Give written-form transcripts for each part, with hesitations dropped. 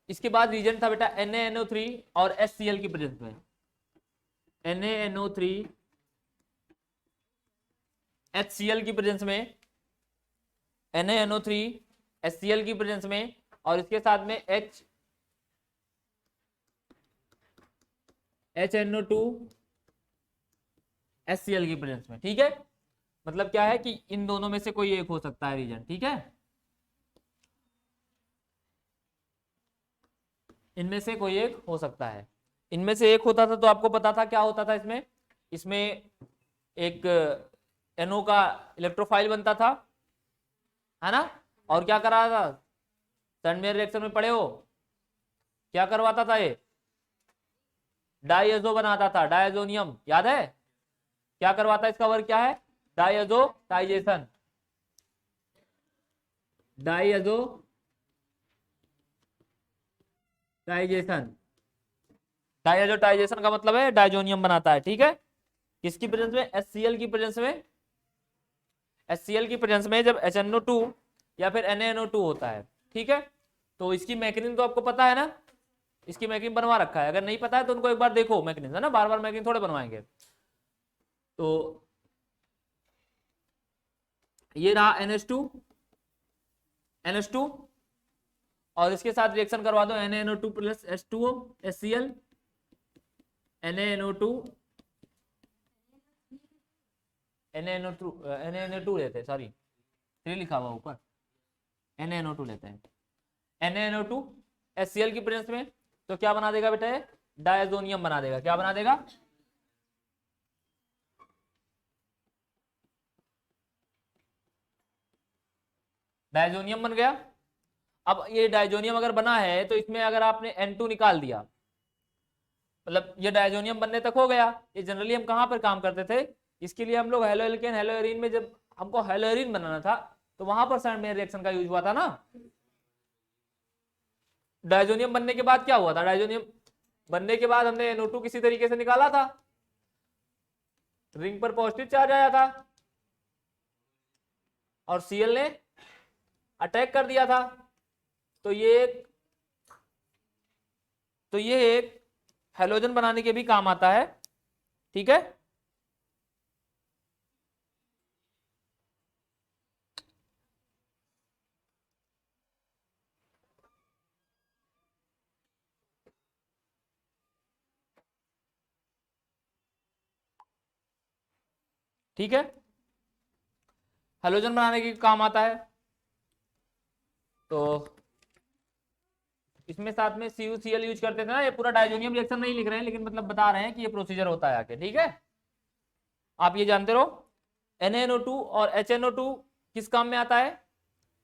इसके बाद रीजन था बेटा NaNO3 और HCl की प्रेजेंस में। NaNO3 HCl की प्रेजेंस में, NaNO3 HCl की प्रेजेंस में, और इसके साथ में HNO2 HCl की प्रेजेंस में। ठीक है, मतलब क्या है कि इन दोनों में से कोई एक हो सकता है रीजन। ठीक है, इनमें से कोई एक हो सकता है। इनमें से एक होता था तो आपको पता था क्या होता था इसमें। इसमें एक NO का इलेक्ट्रोफाइल बनता था, है ना, और क्या करा था, सैंडमेयर रिएक्शन में पढ़े हो, क्या करवाता था ये, डाइएजो बनाता था, डायजोनियम, याद है, क्या करवाता है, इसका वर्क क्या है, डाइएजोटाइजेशन। डाइएजोटाइजेशन, डाइएजोटाइजेशन का मतलब है डायजोनियम बनाता है। ठीक है, किसकी प्रेजेंस में, HCl की प्रेजेंस में। HCl की प्रेजेंस में जब HNO2 या फिर NaNO2 होता है। ठीक है, तो इसकी मैकेनिज्म तो आपको पता है ना, इसकी मैकेनिज्म बनवा रखा है, अगर नहीं पता है तो उनको एक बार देखो मैकेनिज्म, है ना, बार बार मैकेनिज्म थोड़े बनवाएंगे। तो ये रहा NH2 और इसके साथ रिएक्शन करवा दो NaNO2 plus H2O HCl, NaNO2 NaNO2 लेते हैं, सॉरी 3 लिखा हुआ ऊपर, NaNO2 लेते हैं, NaNO2 HCl की प्रेजेंस में, तो क्या बना देगा बेटा, डायजोनियम बना देगा। क्या बना देगा, डायजोनियम बन गया। अब ये डायजोनियम अगर बना है तो इसमें अगर आपने N2 निकाल दिया, मतलब ये डायजोनियम बनने तक हो गया। ये जनरली हम कहां पर काम करते थे, इसके लिए हम लोग हेलो एल्केन हेलो एरीन में, जब हमको हेलो एरीन बनाना था तो वहां पर सैंडमेयर रिएक्शन का यूज हुआ था ना। डायजोनियम बनने के बाद क्या हुआ था, डायजोनियम बनने के बाद हमने NO2 किसी तरीके से निकाला था, रिंग पर पॉजिटिव चार्ज आया था और Cl ने अटैक कर दिया था। तो ये एक हेलोजन बनाने के भी काम आता है। ठीक है, ठीक है, हेलोजन बनाने के काम आता है। तो इसमें साथ में CuCl यूज करते थे ना, ये पूरा डायजोनियम रिएक्शन नहीं लिख रहे हैं, लेकिन मतलब बता रहे हैं कि ये प्रोसीजर होता है आके। ठीक है, आप ये जानते रहो, NaNO2 और HNO2 किस काम में आता है,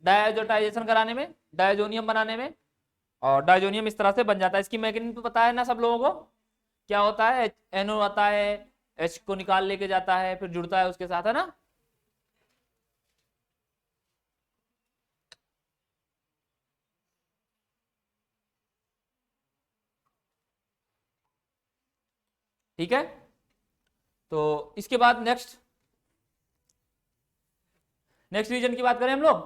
डायजोटाइजेशन कराने में, डायजोनियम बनाने में, और डायजोनियम इस तरह से बन जाता है। इसकी मैकेनिज्म तो पता है ना सब लोगों को, क्या होता है, NO आता है, H को निकाल लेके जाता है, फिर जुड़ता है उसके साथ, है ना। ठीक है, तो इसके बाद नेक्स्ट रीजन की बात करें हम लोग।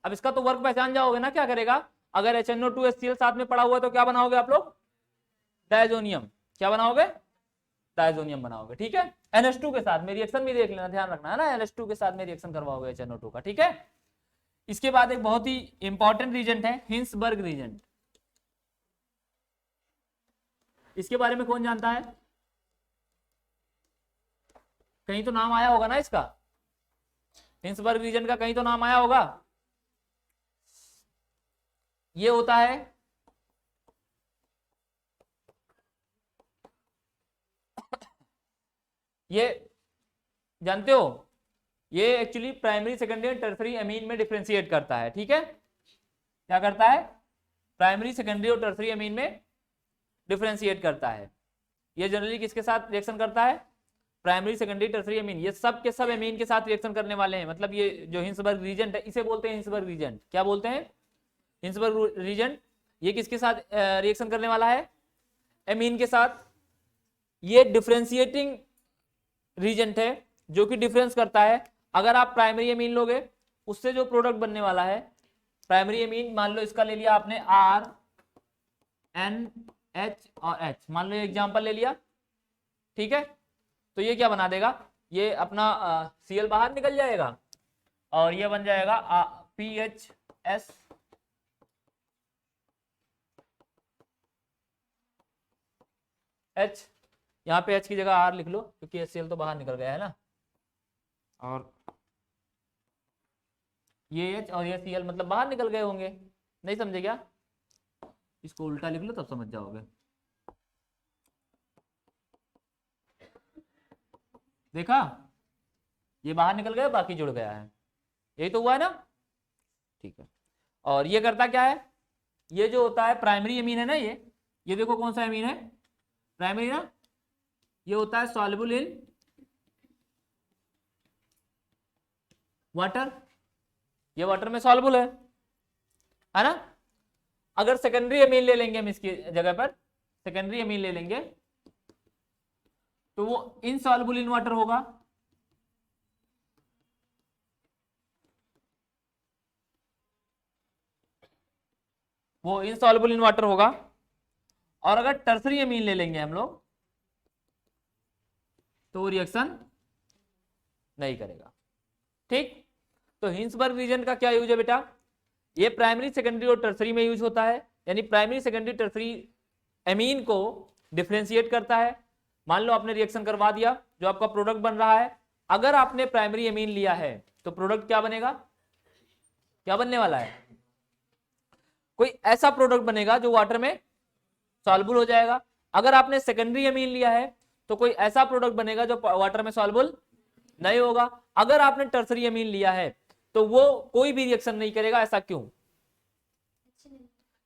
अब इसका तो वर्क पहचान जाओगे ना, क्या करेगा, अगर HNO2 HCl साथ में पड़ा हुआ है तो क्या बनाओगे आप लोग, डायजोनियम। क्या बनाओगे, डायजोनियम बनाओगे। ठीक है, NH2 के साथ में रिएक्शन भी देख लेना, ध्यान रखना है ना, NH2 के साथ में रिएक्शन करवाओगे HNO2 का। ठीक है, इसके बाद एक बहुत ही इंपॉर्टेंट रीजेंट है, हिंसबर्ग रीजेंट। इसके बारे में कौन जानता है, कहीं तो नाम आया होगा ना इसका, हिंसबर्ग रीजन का कहीं तो नाम आया होगा। ये होता है ये जानते हो, ये एक्चुअली प्राइमरी सेकेंडरी टर्सरी अमीन में डिफरेंशिएट करता है। ठीक है, क्या करता है, प्राइमरी सेकेंडरी और टर्सरी अमीन में डिफरेंशिएट करता है। ये जनरली किसके साथ रिएक्शन करता है, प्राइमरी सेकेंडरी टर्सरी अमीन, ये सब के सब अमीन के साथ रिएक्शन करने वाले हैं। मतलब ये जो हिंसबर्ग रीजेंट है इसे बोलते हैं हिंसबर्ग रीजेंट। क्या बोलते हैं, हिंसबर्ग रीजेंट। ये किसके साथ रिएक्शन करने वाला है, अमीन के साथ। ये डिफरेंशिएटिंग रीजेंट है जो कि डिफरेंस करता है। अगर आप प्राइमरी अमीन लोगे उससे जो प्रोडक्ट बनने वाला है, प्राइमरी अमीन मान लो इसका ले लिया आपने R NH और H, मान लो एग्जाम्पल ले लिया, ठीक है। तो ये क्या बना देगा, ये अपना Cl बाहर निकल जाएगा और ये बन जाएगा PHS H, यहाँ पे H की जगह R लिख लो क्योंकि HCl तो बाहर निकल गया है ना, और ये H और ये Cl मतलब बाहर निकल गए होंगे, नहीं समझे क्या, इसको उल्टा लिख लो तब समझ जाओगे। देखा, ये बाहर निकल गया, बाकी जुड़ गया है, यही तो हुआ है ना, ठीक है। और ये करता क्या है, ये जो होता है प्राइमरी अमीन है ना, ये देखो कौन सा अमीन है, प्राइमरी ना, ये होता है सॉल्युबल इन वाटर, ये वाटर में सॉल्युबल है ना। अगर सेकेंडरी अमीन ले लेंगे हम इसकी जगह पर, सेकेंडरी अमीन ले लेंगे तो वो इनसॉल्युबल इन वाटर होगा, वो इनसॉल्युबल इन वाटर होगा। और अगर टर्सरी अमीन ले लेंगे हम लोग तो वो रिएक्शन नहीं करेगा, ठीक। तो हिंसबर्ग रीजन का क्या यूज है बेटा, ये प्राइमरी सेकेंडरी और टर्सरी में यूज होता है, यानी प्राइमरी सेकेंडरी टर्सरी एमीन को डिफरेंशिएट करता है। मान लो आपने रिएक्शन करवा दिया, जो आपका प्रोडक्ट बन रहा है, अगर आपने प्राइमरी एमीन लिया है तो प्रोडक्ट क्या बनेगा, क्या बनने वाला है, कोई ऐसा प्रोडक्ट बनेगा जो वाटर में सॉल्युबल हो जाएगा। अगर आपने सेकेंडरी एमीन लिया है तो कोई ऐसा प्रोडक्ट बनेगा जो वाटर में सॉल्युबल नहीं होगा। अगर आपने टर्सरी एमीन लिया है तो वो कोई भी रिएक्शन नहीं करेगा, ऐसा क्यों,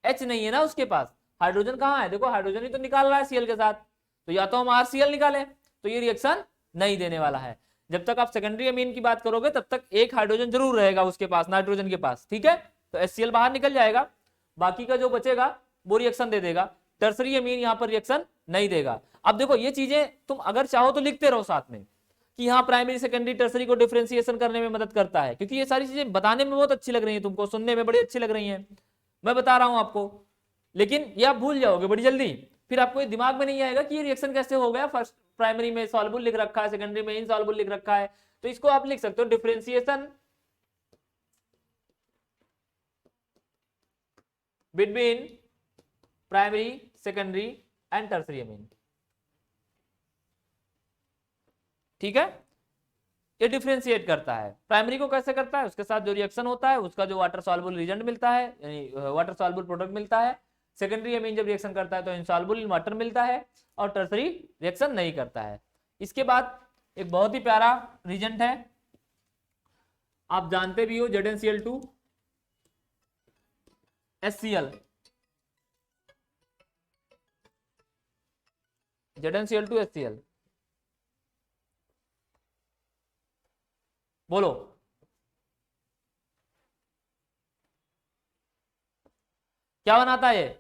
H नहीं है ना उसके पास, हाइड्रोजन कहाँ है, देखो हाइड्रोजन ही तो निकाल रहा है Cl के साथ, तो या तो हम RCl निकालें, तो ये रिएक्शन नहीं देने वाला है। जब तक आप सेकेंडरी अमीन की बात करोगे तब तक एक हाइड्रोजन जरूर रहेगा उसके पास, नाइट्रोजन के पास, ठीक है। तो HCl बाहर निकल जाएगा, बाकी का जो बचेगा वो रिएक्शन दे देगा। टर्सरी अमीन यहाँ पर रिएक्शन नहीं देगा। अब देखो ये चीजें तुम अगर चाहो तो लिखते रहो साथ में कि यहाँ प्राइमरी सेकेंडरी टर्सरी को डिफरेंशिएशन करने में मदद करता है, क्योंकि ये सारी चीजें बताने में बहुत अच्छी लग रही है तुमको, सुनने में बड़ी अच्छी लग रही है, मैं बता रहा हूं आपको, लेकिन ये आप भूल जाओगे बड़ी जल्दी, फिर आपको ये दिमाग में नहीं आएगा कि ये रिएक्शन कैसे हो गया, फर्स्ट प्राइमरी में सॉल्युबल लिख रखा है, सेकेंडरी में इनसॉल्युबल लिख रखा है। तो इसको आप लिख सकते हो differentiation between primary secondary and tertiary amine, ठीक है। ये डिफरेंशिएट करता है, प्राइमरी को कैसे करता है, उसके साथ जो रिएक्शन होता है उसका जो वाटर सॉल्युबल रिएजेंट मिलता है, यानी वाटर सॉल्युबल प्रोडक्ट मिलता है। सेकेंडरी अमीन जब रिएक्शन करता है तो इनसॉल्युबल इन वाटर मिलता है, और टर्सरी रिएक्शन नहीं करता है। इसके बाद एक बहुत ही प्यारा रिएजेंट है, आप जानते भी हो, ZnCl2 HCl, ZnCl2 HCl, बोलो क्या बनाता है ये,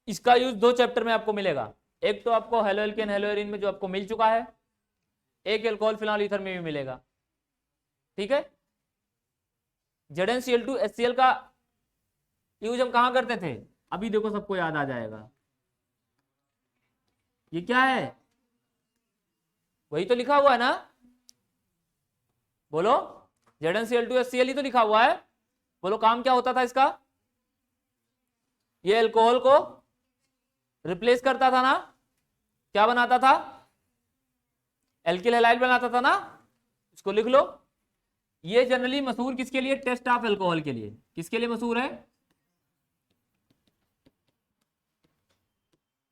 इसका यूज दो चैप्टर में आपको मिलेगा, एक तो आपको हेलो एल्केन हेलो एरीन में जो आपको मिल चुका है, एक एल्कोहल फिनॉल ईथर में भी मिलेगा, ठीक है। ZnCl2 HCl का यूज हम कहां करते थे, अभी देखो सबको याद आ जाएगा, ये क्या है, वही तो लिखा हुआ है ना, बोलो, ZnCl2 HCl ही तो लिखा हुआ है, बोलो काम क्या होता था इसका, ये अल्कोहल को रिप्लेस करता था ना, क्या बनाता था, एल्किल हैलाइड बनाता था ना, इसको लिख लो। ये जनरली मशहूर किसके लिए, टेस्ट ऑफ अल्कोहल के लिए, किसके लिए मशहूर है,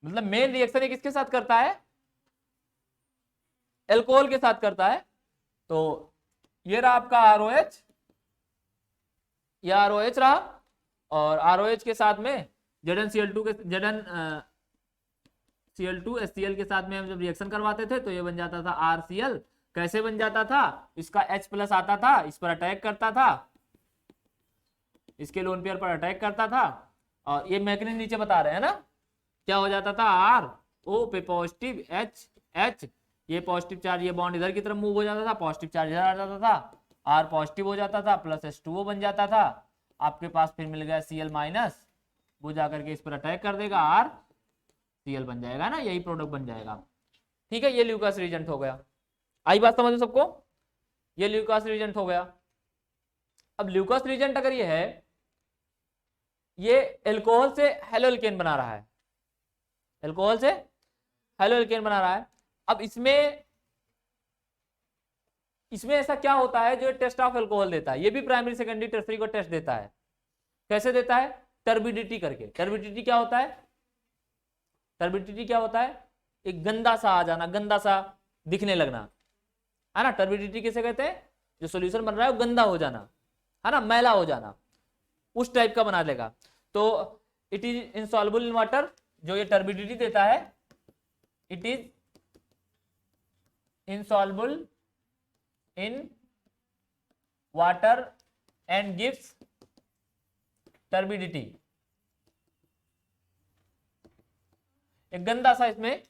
मतलब मेन रिएक्शन ये किसके साथ करता है, अल्कोहल के साथ करता है। तो ये रहा आपका ROH, ये ROH रहा, और ROH के साथ में ZnCl2 के ZnCl2 HCl के साथ में हम जब रिएक्शन करवाते थे तो ये बन जाता था RCl। कैसे बन जाता था, इसका H+ आता था, इस पर अटैक करता था, इसके लोन पेयर पर अटैक करता था, और ये मैकेनिज्म नीचे बता रहे हैं ना, क्या हो जाता था, RO पे पॉजिटिव H, ये पॉजिटिव चार्ज, ये बॉन्ड इधर की तरफ मूव हो जाता था, पॉजिटिव चार्ज इधर आ जाता था, R पॉजिटिव हो जाता था, प्लस H2O बन जाता था, आपके पास फिर मिल गया Cl माइनस, वो जाकर के इस पर अटैक कर देगा, RCl बन जाएगा ना, यही प्रोडक्ट बन जाएगा। ठीक है, ये ल्यूकास रिएजेंट हो गया। आई बात समझ में सबको? ये ल्यूकास रिएजेंट हो गया। अब ल्यूकास रिएजेंट अगर ये है, ये एल्कोहल से हेलोएल्केन बना रहा है, एल्कोहल से हेलोएल्केन बना रहा है। अब इसमें ऐसा क्या होता है जो टेस्ट ऑफ एल्कोहल देता है, ये भी प्राइमरी सेकेंडरी टर्सरी को टेस्ट देता है। कैसे देता है? टर्बिडिटी करके। टर्बिडिटी क्या होता है? टर्बिडिटी क्या होता है? एक गंदा सा आ जाना, गंदा सा दिखने लगना, है ना। टर्बिडिटी किसे कहते हैं? जो सॉल्यूशन बन रहा है वो गंदा हो जाना, है ना, मैला हो जाना, उस टाइप का बना देगा। तो it is insoluble in water, जो ये टर्बिडिटी देता है, it is insoluble in water and gives turbidity. एक गंदा सा इसमें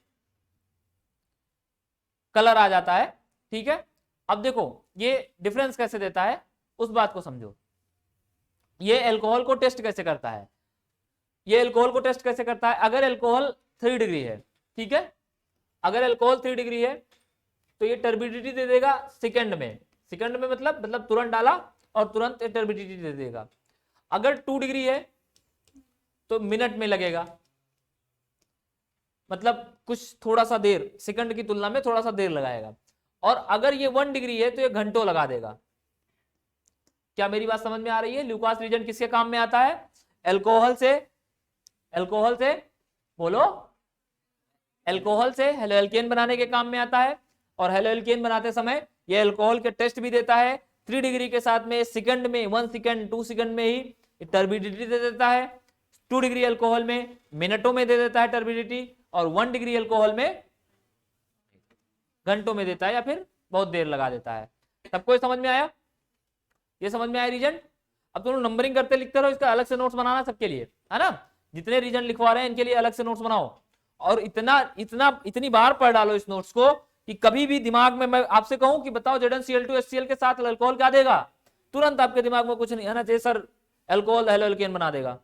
कलर आ जाता है। ठीक है, अब देखो ये डिफरेंस कैसे देता है, उस बात को समझो। ये अल्कोहल को टेस्ट कैसे करता है? ये अल्कोहल को टेस्ट कैसे करता है? अगर अल्कोहल 3 डिग्री है, ठीक है, अगर अल्कोहल 3 डिग्री है तो ये टर्बिडिटी दे देगा सेकंड में। सेकंड में मतलब तुरंत डाला और तुरंत टर्बिडिटी दे देगा। अगर 2 डिग्री है तो मिनट में लगेगा, मतलब कुछ थोड़ा सा देर, सेकंड की तुलना में थोड़ा सा देर लगाएगा। और अगर ये 1 डिग्री है तो ये घंटों लगा देगा। क्या मेरी बात समझ में आ रही है? ल्यूकास रिएजेंट किसके काम में आता है? अल्कोहल से बोलो, अल्कोहल से हेलोएल्केन बनाने के काम में आता है। और हेलोएल्केन बनाते समय ये अल्कोहल के टेस्ट भी देता है 3 डिग्री के साथ में, सेकंड में 1 सेकंड 2 सेकंड में ही टर्बिडिटी दे देता है। 2 डिग्री अल्कोहल में मिनटों में दे देता है टर्बिडिटी, और 1 डिग्री अल्कोहल में घंटों में देता है या फिर बहुत देर लगा देता है। सबको ये समझ में आया? ये समझ में आया रीजन? अब तुम नंबरिंग करते लिखते रहो, इसका अलग से नोट्स बनाना सबके लिए, है ना। जितने रीजन लिखवा रहे हैं इनके लिए अलग से नोट्स बनाओ, और इतनी बार पढ़ डालो इस नोट्स को कि कभी भी दिमाग में मैं आपसे कहूं कि बताओ ZnCl2 HCl के साथ अल्कोहल क्या देगा, तुरंत आपके दिमाग में कुछ नहीं आना चाहिए, सर अल्कोहल हेलोएल्केन बना देगा।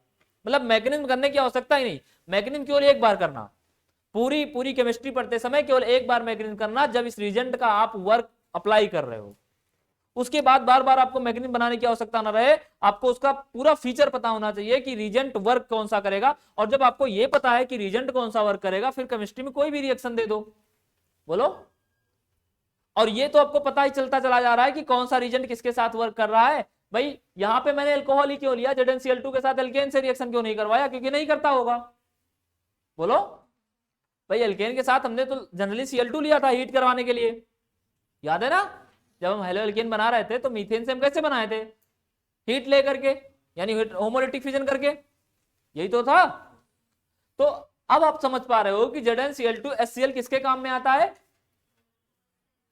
मतलब मैकेनिज्म करने की आवश्यकता ही नहीं। मैकेनिज्म केवल एक बार करना, पूरी केमिस्ट्री पढ़ते समय केवल एक बार मैकेनिज्म करना, जब इस रीजेंट का आप वर्क अप्लाई कर रहे हो। उसके बाद बार बार आपको मैकेनिज्म बनाने की आवश्यकता ना रहे, आपको उसका पूरा फीचर पता होना चाहिए कि रीजेंट वर्क कौन सा करेगा। और जब आपको यह पता है कि रीजेंट कौन सा वर्क करेगा, फिर केमिस्ट्री में कोई भी रिएक्शन दे दो, बोलो। और ये तो आपको पता ही चलता चला जा रहा है कि कौन सा रीजेंट किसके साथ वर्क कर रहा है। भाई यहां पे मैंने अल्कोहल ही क्यों लिया, ZnCl2 के साथ एल्केन से रिएक्शन क्यों नहीं करवाया? क्योंकि नहीं करता होगा, बोलो। भाई एल्केन के साथ हमने तो जनरली Cl2 लिया था हीट करवाने के लिए, याद है ना। जब हम हेलोएल्केन बना रहे थे तो मीथेन से हम कैसे बनाए थे? हीट लेकर के, यानी होमोलिटिक फिजन करके, यही तो था। तो अब आप समझ पा रहे हो कि ZnCl2 HCl किसके काम में आता है?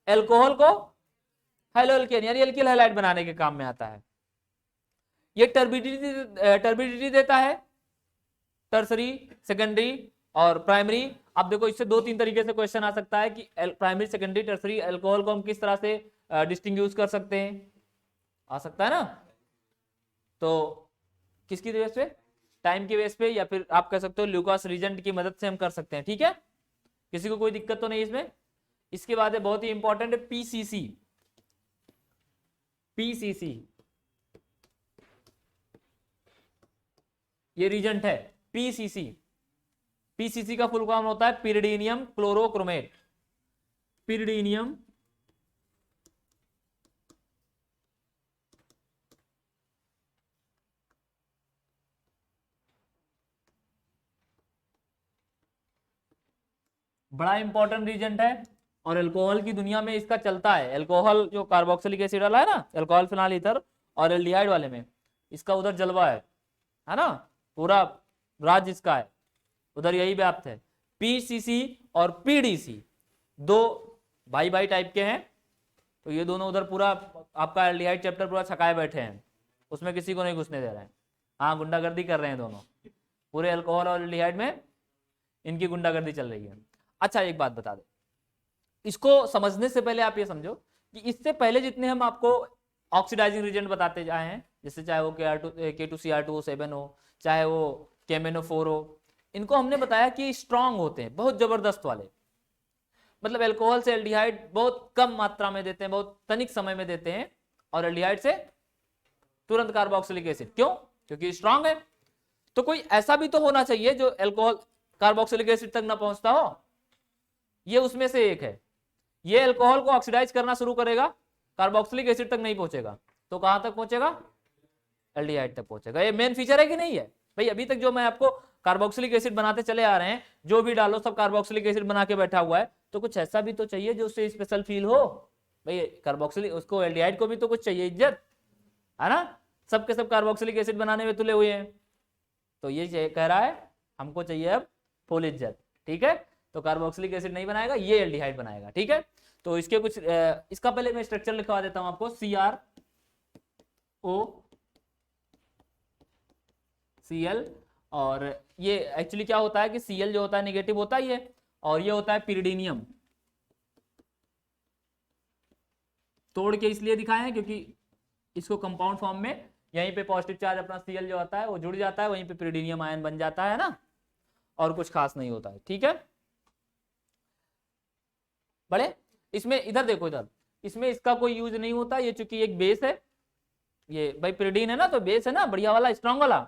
अल्कोहल को हेलोएल्केन यानी एल्किल हैलाइड बनाने के काम में आता है। ये टर्बिडिटी देता है टर्सरी, सेकेंडरी और प्राइमरी। अब देखो इससे 2-3 तरीके से क्वेश्चन आ सकता है कि प्राइमरी, सेकेंडरी, टर्सरी अल्कोहल को हम किस तरह से डिस्टिंग्विश कर सकते हैं, आ सकता है ना। तो किसकी बेस पे? टाइम की बेस पे, या फिर आप कह सकते हो ल्यूकास रीजेंट की मदद से हम कर सकते हैं। ठीक है, किसी को कोई दिक्कत तो नहीं इसमें। इसके बाद है बहुत ही इंपॉर्टेंट है PCC। ये रीजेंट है PCC का फुल फॉर्म होता है पिरिडीनियम क्लोरोक्रोमेट। पिरिडीनियम बड़ा इंपॉर्टेंट रीजेंट है, और अल्कोहल की दुनिया में इसका चलता है। अल्कोहल जो कार्बोक्सिलिक एसिड वाला है ना, अल्कोहल फिनाल ईथर और एल्डिहाइड वाले में इसका उधर जलवा है ना, पूरा राज इसका है, उधर यही व्याप्त है। PCC और PDC दो भाई टाइप के हैं, तो ये दोनों उधर पूरा आपका एल्डिहाइड चैप्टर पूरा छकाए बैठे हैं, उसमें किसी को नहीं घुसने दे रहे हैं। हाँ, गुंडागर्दी कर रहे हैं दोनों, पूरे अल्कोहल और एल्डिहाइड में इनकी गुंडागर्दी चल रही है। अच्छा एक बात बता दो, इसको समझने से पहले आप ये समझो कि इससे पहले जितने हम आपको ऑक्सीडाइजिंग रिएजेंट बताते जाए हैं, जैसे चाहे वो K2Cr2O7 हो, चाहे वो KMnO4 हो, इनको हमने बताया कि स्ट्रांग होते हैं, बहुत जबरदस्त वाले, मतलब अल्कोहल से एल्डिहाइड बहुत कम मात्रा में देते हैं, बहुत तनिक समय में देते हैं, और एल्डिहाइड से तुरंत कार्बोक्सिलिक एसिड। क्यों? क्योंकि स्ट्रांग है। तो कोई ऐसा भी तो होना चाहिए जो अल्कोहल कार्बोक्सिलिक एसिड तक ना पहुंचता हो, ये उसमें से एक है। ये अल्कोहल को ऑक्सीडाइज करना शुरू करेगा, कार्बोक्सिलिक एसिड तक नहीं पहुंचेगा, तो कहां तक पहुंचेगा? एल्डिहाइड तक पहुंचेगा। ये मेन फीचर है कि नहीं है भाई? अभी तक जो मैं आपको कार्बोक्सिलिक एसिड बनाते चले आ रहे हैं, जो भी डालो सब कार्बोक्सिलिक एसिड बना के बैठा हुआ है, तो कुछ ऐसा भी तो चाहिए जो उससे स्पेशल फील हो भाई। कार्बोक्सिलिक, उसको एल्डिहाइड को भी तो कुछ चाहिए इज्जत, है ना? सबके सब कार्बोक्सिलिक एसिड बनाने में तुले हुए हैं, तो ये कह रहा है हमको चाहिए अब फुल इज्जत। ठीक है, तो कार्बोक्सिलिक एसिड नहीं बनाएगा, ये एल्डिहाइड बनाएगा। ठीक है, तो इसके कुछ इसका पहले मैं स्ट्रक्चर लिखवा देता हूं आपको। CrOCl, और ये एक्चुअली क्या होता है कि Cl जो होता है नेगेटिव होता ही है, और ये होता है पिरिडीनियम। तोड़ के इसलिए दिखाए हैं क्योंकि इसको कंपाउंड फॉर्म में यहीं पे पॉजिटिव चार्ज अपना Cl जो आता है वो जुड़ जाता है, वहीं पे पिरिडीनियम आयन बन जाता है ना, और कुछ खास नहीं होता है। ठीक है, बड़े इसमें इधर देखो, इधर इसमें इसका कोई यूज नहीं होता, ये चूंकि एक बेस है, ये भाई पिरिडीन है ना, तो बेस है ना बढ़िया वाला, स्ट्रांग वाला,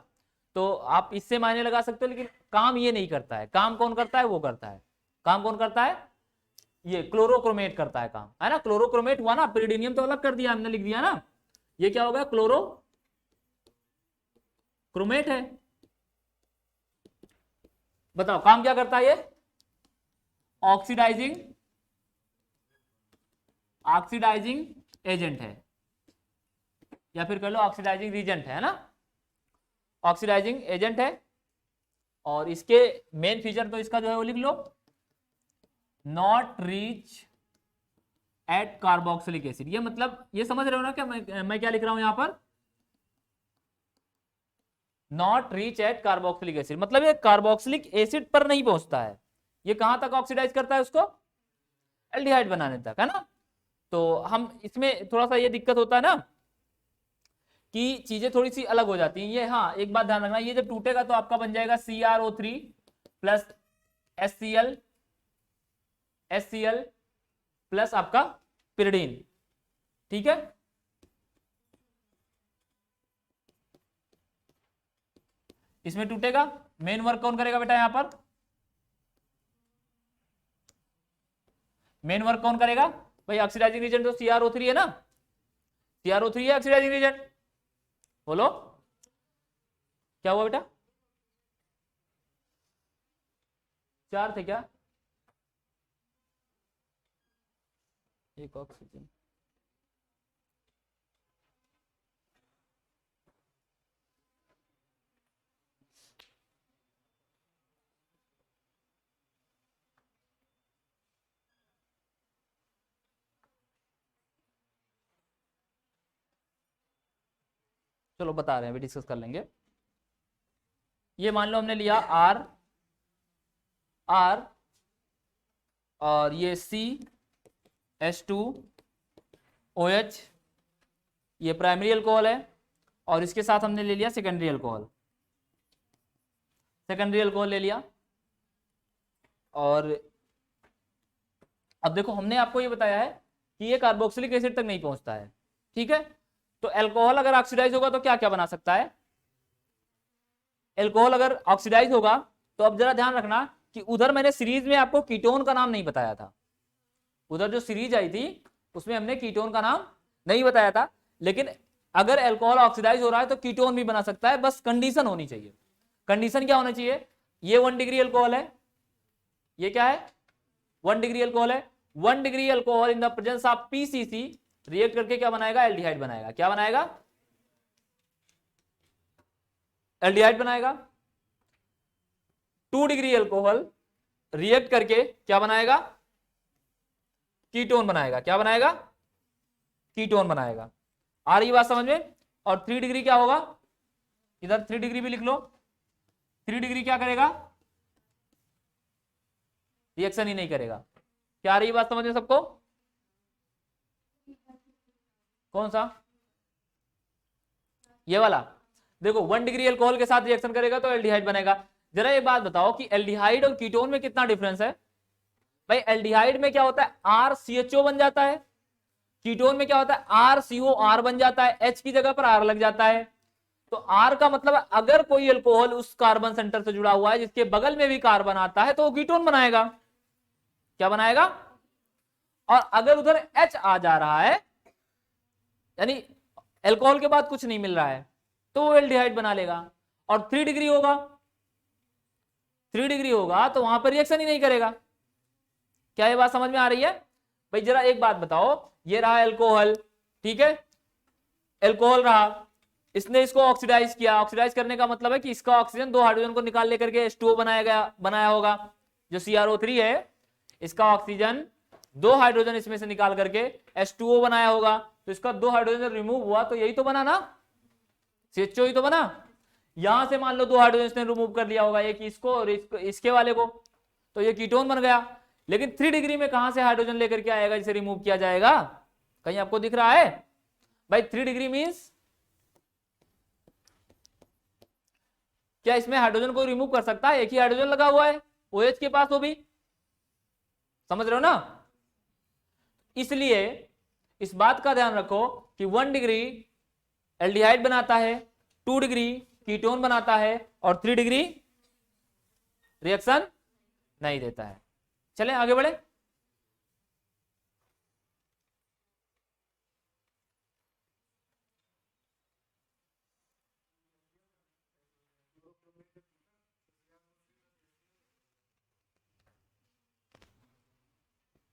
तो आप इससे मायने लगा सकते हो, लेकिन काम ये नहीं करता है। काम कौन करता है? वो करता है। काम कौन करता है? ये क्लोरोक्रोमेट करता है काम, है ना? क्लोरोक्रोमेट हुआ ना, पिरिडीनियम तो अलग कर दिया हमने, लिख दिया ना, ये क्या होगा? क्लोरोक्रोमेट है। बताओ काम क्या करता है? ये ऑक्सीडाइजिंग एजेंट है, या फिर कह लो ऑक्सीडाइजिंग रीजेंट है ना, ऑक्सीडाइजिंग एजेंट है। और इसके मेन फीचर तो इसका जो है वो लिख लो, not reach at carboxylic acid. ये मतलब ये समझ रहे हो ना क्या मैं क्या लिख रहा हूं यहां पर? Not reach at carboxylic acid, मतलब ये कार्बोक्सिलिक एसिड पर नहीं पहुंचता है। ये कहां तक ऑक्सीडाइज करता है उसको? एल्डिहाइड बनाने तक, है ना? तो हम इसमें थोड़ा सा ये दिक्कत होता है ना कि चीजें थोड़ी सी अलग हो जाती हैं। ये हाँ एक बात ध्यान रखना, ये जब टूटेगा तो आपका बन जाएगा CrO3 प्लस HCl प्लस आपका पिरिडीन। ठीक है, इसमें टूटेगा। मेन वर्क कौन करेगा बेटा? यहां पर मेन वर्क कौन करेगा भाई? ऑक्सीडाइजिंग एजेंट तो CrO3 है ना, CrO3 है ऑक्सीडाइजिंग एजेंट। बोलो क्या हुआ बेटा? 4 थे क्या? एक ऑक्सीजन, चलो बता रहे हैं, अभी डिस्कस कर लेंगे। ये मान लो हमने लिया R और ये CH2OH, ये प्राइमरी अल्कोहल है, और इसके साथ हमने ले लिया सेकेंडरी अल्कोहल, ले लिया। और अब देखो हमने आपको ये बताया है कि ये कार्बोक्सिलिक एसिड तक नहीं पहुंचता है। ठीक है, तो अल्कोहल अगर ऑक्सीडाइज होगा तो क्या क्या बना सकता है? अल्कोहल अगर ऑक्सीडाइज होगा तो अब जरा ध्यान रखना कि उधर मैंने सीरीज में आपको कीटोन का नाम नहीं बताया था। उधर जो सीरीज आई थी उसमें हमने कीटोन का नाम नहीं बताया था, लेकिन अगर अल्कोहल ऑक्सीडाइज हो रहा है तो कीटोन भी बना सकता है, बस कंडीशन होनी चाहिए। कंडीशन क्या होना चाहिए? ये 1 डिग्री अल्कोहल है, ये क्या है? 1 डिग्री अल्कोहल है। 1 degree alcohol in the presence of PCC react करके क्या बनाएगा? एल्डिहाइड बनाएगा। क्या बनाएगा? एल्डिहाइड बनाएगा। 2 डिग्री अल्कोहल रिएक्ट करके क्या बनाएगा? कीटोन बनाएगा। क्या बनाएगा? कीटोन बनाएगा। आ रही बात समझ में? और 3 डिग्री क्या होगा? इधर 3 डिग्री भी लिख लो। 3 डिग्री क्या करेगा? रिएक्शन ही नहीं करेगा। क्या आ रही बात समझ में सबको? कौन सा? ये वाला देखो 1 डिग्री अल्कोहल के साथ रिएक्शन करेगा तो एल्डिहाइड बनेगा। जरा एक बात बताओ कि एल्डिहाइड और कीटोन में कितना डिफरेंस है? भाई एल्डिहाइड में क्या होता है, RCHO बन जाता है, कीटोन में क्या होता है, RCOR बन जाता है, H की जगह पर R लग जाता है। तो R का मतलब है अगर कोई अल्कोहल उस कार्बन सेंटर से जुड़ा हुआ है जिसके बगल में भी कार्बन आता है तो वो कीटोन बनाएगा। क्या बनाएगा? और अगर उधर H आ जा रहा है, यानी अल्कोहल के बाद कुछ नहीं मिल रहा है, तो वो एल्डिहाइड बना लेगा। और 3 डिग्री होगा, 3 डिग्री होगा तो वहां पर रिएक्शन ही नहीं करेगा। क्या ये बात समझ में आ रही है? भाई जरा एक बात बताओ, ये रहा अल्कोहल, ठीक है, अल्कोहल रहा, इसने इसको ऑक्सीडाइज किया। ऑक्सीडाइज करने का मतलब है कि इसका ऑक्सीजन 2 हाइड्रोजन को निकाल लेकर के H2O बनाया होगा। जो CrO3 है, इसका ऑक्सीजन 2 हाइड्रोजन इसमें से निकाल करके H2O बनाया होगा। तो इसका 2 हाइड्रोजन रिमूव हुआ तो यही तो बना ना, CHO ही तो बना। यहां से मान लो 2 हाइड्रोजन इसने रिमूव कर लिया होगा, एक इसको और इसके वाले को, तो ये कीटोन बन गया। लेकिन 3 डिग्री में कहां से हाइड्रोजन लेकर के आएगा जिसे रिमूव किया जाएगा? कहीं आपको दिख रहा है? भाई 3 डिग्री मींस क्या इसमें हाइड्रोजन को रिमूव कर सकता है? एक ही हाइड्रोजन लगा हुआ है OH के पास, वो भी समझ रहे हो ना। इसलिए इस बात का ध्यान रखो कि 1 डिग्री एल्डिहाइड बनाता है, 2 डिग्री कीटोन बनाता है और 3 डिग्री रिएक्शन नहीं देता है। चलें आगे बढ़े।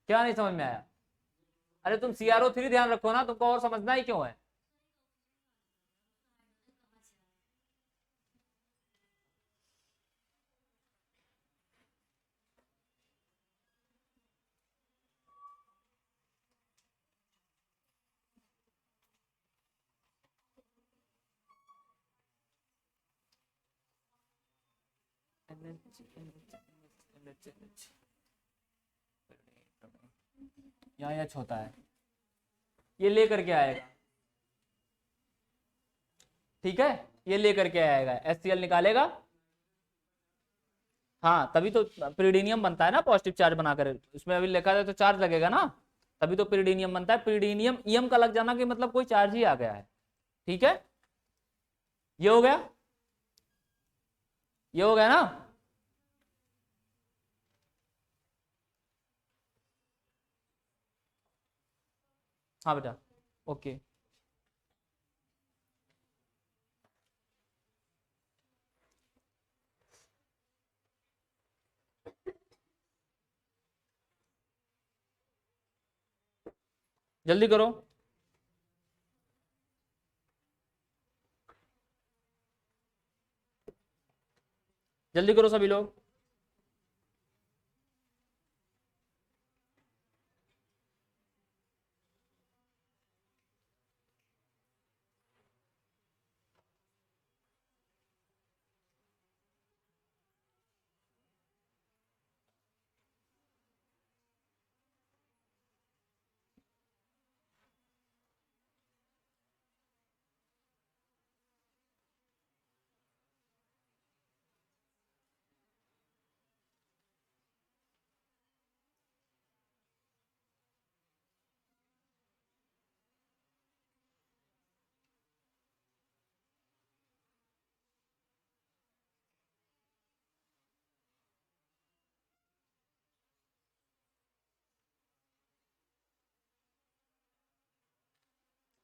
क्या नहीं समझ में आया? अरे तुम CrO3 ध्यान रखो ना, तुमको और समझना ही क्यों है? यहाँ H होता है, ये लेकर के आएगा, ठीक है, ये लेकर के आएगा, HCl निकालेगा। हाँ तभी तो पिरिडीनियम बनता है ना, पॉजिटिव चार्ज बनाकर। उसमें अभी लिखा है तो चार्ज लगेगा ना, तभी तो पिरिडीनियम बनता है। पिरिडीनियम ईएम का लग जाना कि मतलब कोई चार्ज ही आ गया है, ठीक है। ये हो गया, ये हो गया ना। हाँ बेटा, ओके। जल्दी करो, जल्दी करो सभी लोग।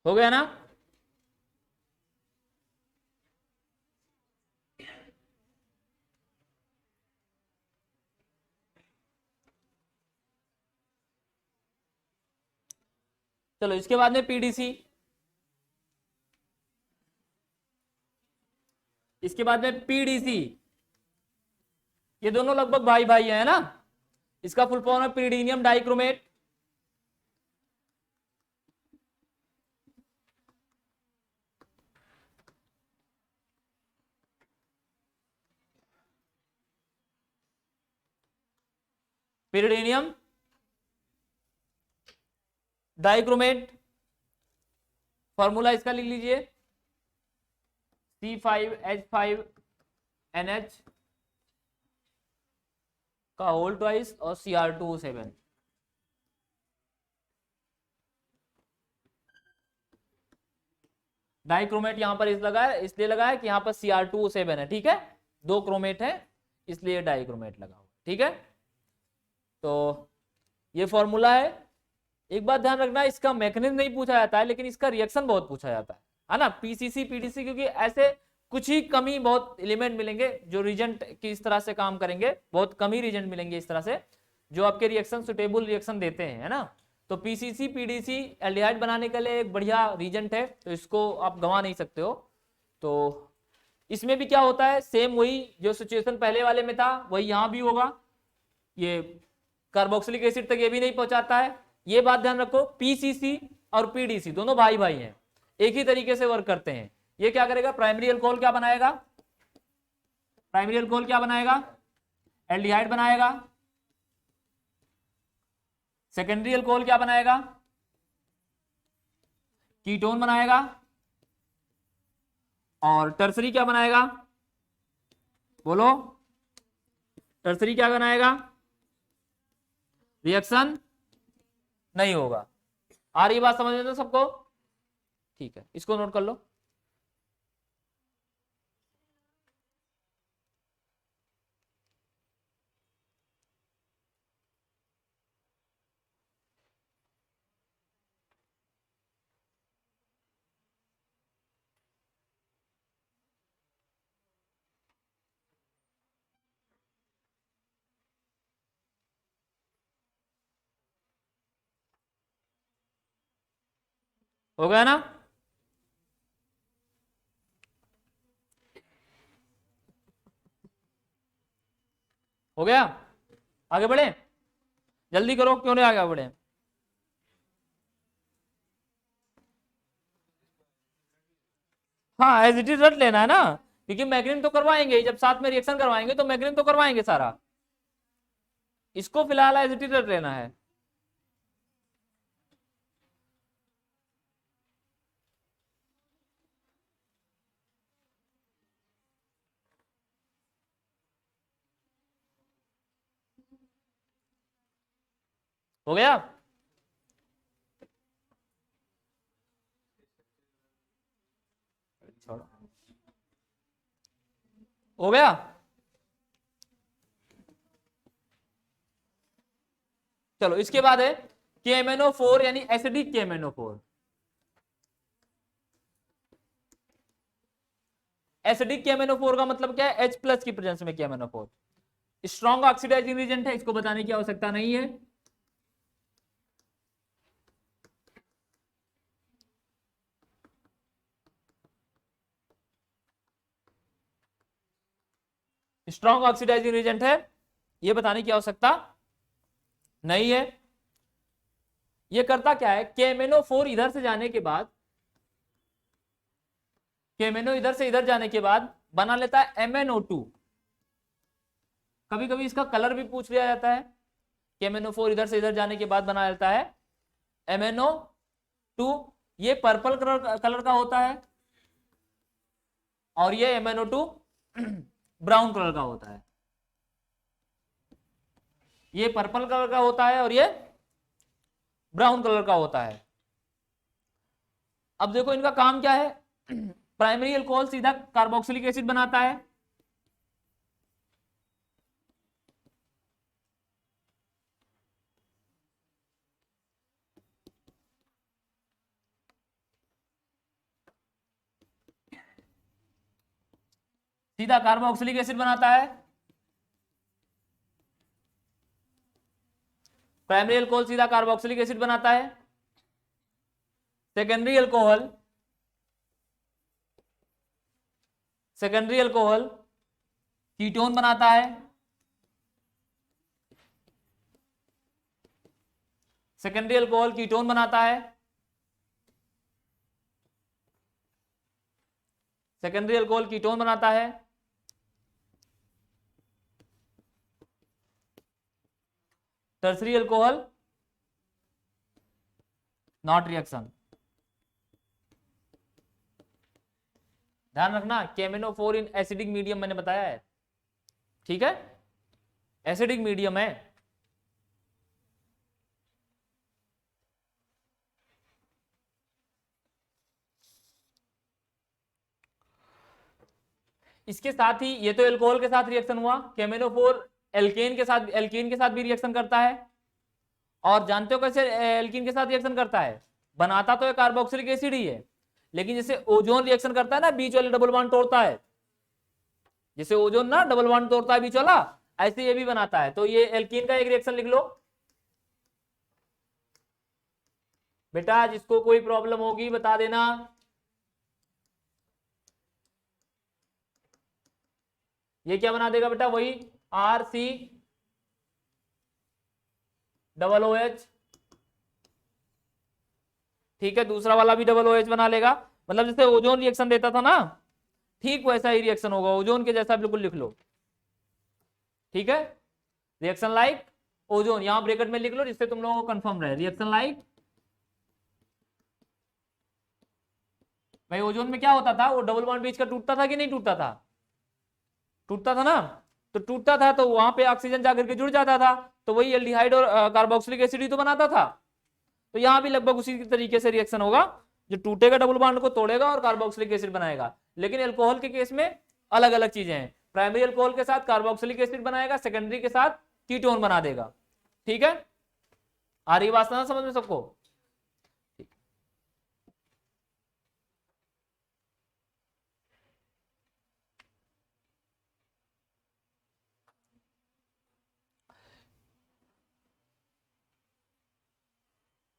हो गया ना? चलो इसके बाद में पीडीसी, इसके बाद में पीडीसी, ये दोनों लगभग भाई भाई है ना। इसका फुल फॉर्म है पिरिडीनियम डाइक्रोमेट। पिरिडीनियम डाइक्रोमेट, फॉर्मूला इसका लिख लीजिए C5H5NH का होल ट्वाइस और Cr2O7। डाइक्रोमेट यहां पर इसलिए लगा है कि यहां पर Cr2O7 है, ठीक है, 2 क्रोमेट है इसलिए डाइक्रोमेट लगा हुआ, ठीक है। तो ये फॉर्मूला है। एक बात ध्यान रखना, इसका मैकेनिज्म नहीं पूछा जाता है लेकिन इसका रिएक्शन बहुत पूछा जाता है ना, पीसीसी पीडीसी, क्योंकि ऐसे कुछ ही कमी बहुत एलिमेंट मिलेंगे जो रिजेंट की इस तरह से काम करेंगे, बहुत कम ही रिजेंट मिलेंगे इस तरह से जो आपके रिएक्शन सुटेबल रिएक्शन देते हैं, है ना। तो पीसीसी पीडीसी एल्डिहाइड बनाने के लिए एक बढ़िया रीजेंट है, तो इसको आप गंवा नहीं सकते हो। तो इसमें भी क्या होता है, सेम वही जो सिचुएशन पहले वाले में था वही यहां भी होगा। ये कार्बोक्सिलिक एसिड तक ये भी नहीं पहुंचाता है। ये बात ध्यान रखो, पीसीसी और पीडीसी दोनों भाई भाई हैं, एक ही तरीके से वर्क करते हैं। ये क्या करेगा, प्राइमरी अल्कोहल क्या बनाएगा, प्राइमरी अल्कोहल क्या बनाएगा, एल्डिहाइड बनाएगा। सेकेंडरी अल्कोहल क्या बनाएगा, कीटोन बनाएगा। और टर्सरी क्या बनाएगा, बोलो, टर्सरी क्या बनाएगा, रिएक्शन नहीं होगा। आ रही बात समझ में तो सबको, ठीक है, इसको नोट कर लो। हो गया ना, हो गया, आगे बढ़े, जल्दी करो, क्यों नहीं आगे बढ़े। हाँ एज इट इज रट लेना है ना, क्योंकि मैग्नीम तो करवाएंगे, जब साथ में रिएक्शन करवाएंगे तो मैग्नीम तो करवाएंगे सारा, इसको फिलहाल एज इट इज रट लेना है। हो गया, छोड़ो, हो गया। चलो इसके बाद है KMnO4 यानी एसिडिक KMnO4। एसिडिक KMnO4 का मतलब क्या है, H+ की प्रेजेंस में KMnO4 स्ट्रॉन्ग ऑक्सीडाइजिंग एजेंट है, इसको बताने की आवश्यकता नहीं है। स्ट्रॉन्ग ऑक्सीडाइजिंग एजेंट है, ये बताने की आवश्यकता नहीं है। ये करता क्या है, KMnO4 इधर से जाने के बाद, KMnO इधर से इधर जाने के बाद बना लेता है MnO2। कभी कभी इसका कलर भी पूछ लिया जाता है, KMnO4 इधर से इधर जाने के बाद बना लेता है MnO2। ये पर्पल कलर का होता है और ये MnO2 ब्राउन कलर का होता है। ये पर्पल कलर का होता है और ये ब्राउन कलर का होता है। अब देखो इनका काम क्या है, प्राइमरी अल्कोहल सीधा कार्बोक्सिलिक एसिड बनाता है, सीधा कार्बोक्सिलिक एसिड बनाता है। प्राइमरी अल्कोहल सीधा कार्बोक्सिलिक एसिड बनाता है। सेकेंडरी अल्कोहल कीटोन बनाता है। सेकेंडरी अल्कोहल कीटोन बनाता है। सेकेंडरी अल्कोहल कीटोन बनाता है। टर्सरी अल्कोहल नॉट रिएक्शन, ध्यान रखना, KMnO4 इन एसिडिक मीडियम मैंने बताया है, ठीक है, एसिडिक मीडियम है। इसके साथ ही ये तो एल्कोहल के साथ रिएक्शन हुआ, KMnO4 एल्केन के साथ भी रिएक्शन करता है। और जानते हो कैसे एल्कीन के साथ रिएक्शन करता है? बनाता तो कार्बोक्सिलिक एसिड ही है, लेकिन जैसे ओजोन रिएक्शन करता है ना, बीच वाले डबल बॉन्ड तोड़ता है, जैसे ओजोन ना डबल बॉन्ड तोड़ता है बीच वाला, ऐसे ये भी बनाता है। तो ये एल्कीन का एक रिएक्शन लिख लो बेटा, जिसको कोई प्रॉब्लम होगी बता देना। ये क्या बना देगा बेटा? वही RC डबल OH, ठीक है, दूसरा वाला भी डबल OH बना लेगा। मतलब जैसे ओजोन रिएक्शन देता था ना, ठीक वैसा ही रिएक्शन होगा, ओजोन के जैसा बिल्कुल लिख लो, ठीक है, रिएक्शन लाइक ओजोन, यहां ब्रैकेट में लिख लो जिससे तुम लोगों को कंफर्म रहे, रिएक्शन लाइक। भाई ओजोन में क्या होता था, वो डबल बॉन्ड बीच का टूटता था कि नहीं टूटता था? टूटता था ना, तो टूटता था तो वहां पे ऑक्सीजन जाकर के जुड़ जाता था, तो वही एल्डिहाइड और कार्बोक्सिलिक एसिड ही तो बनाता था। तो यहाँ भी लगभग उसी तरीके से रिएक्शन होगा, जो टूटेगा डबल बॉन्ड को तोड़ेगा और कार्बोक्सिलिक एसिड बनाएगा। लेकिन अल्कोहल के केस में अलग अलग चीजें हैं, प्राइमरी अल्कोहल के साथ कार्बोक्सिलिक एसिड बनाएगा, सेकेंडरी के साथ कीटोन बना देगा, ठीक है। आ रही बात ना समझ में सबको?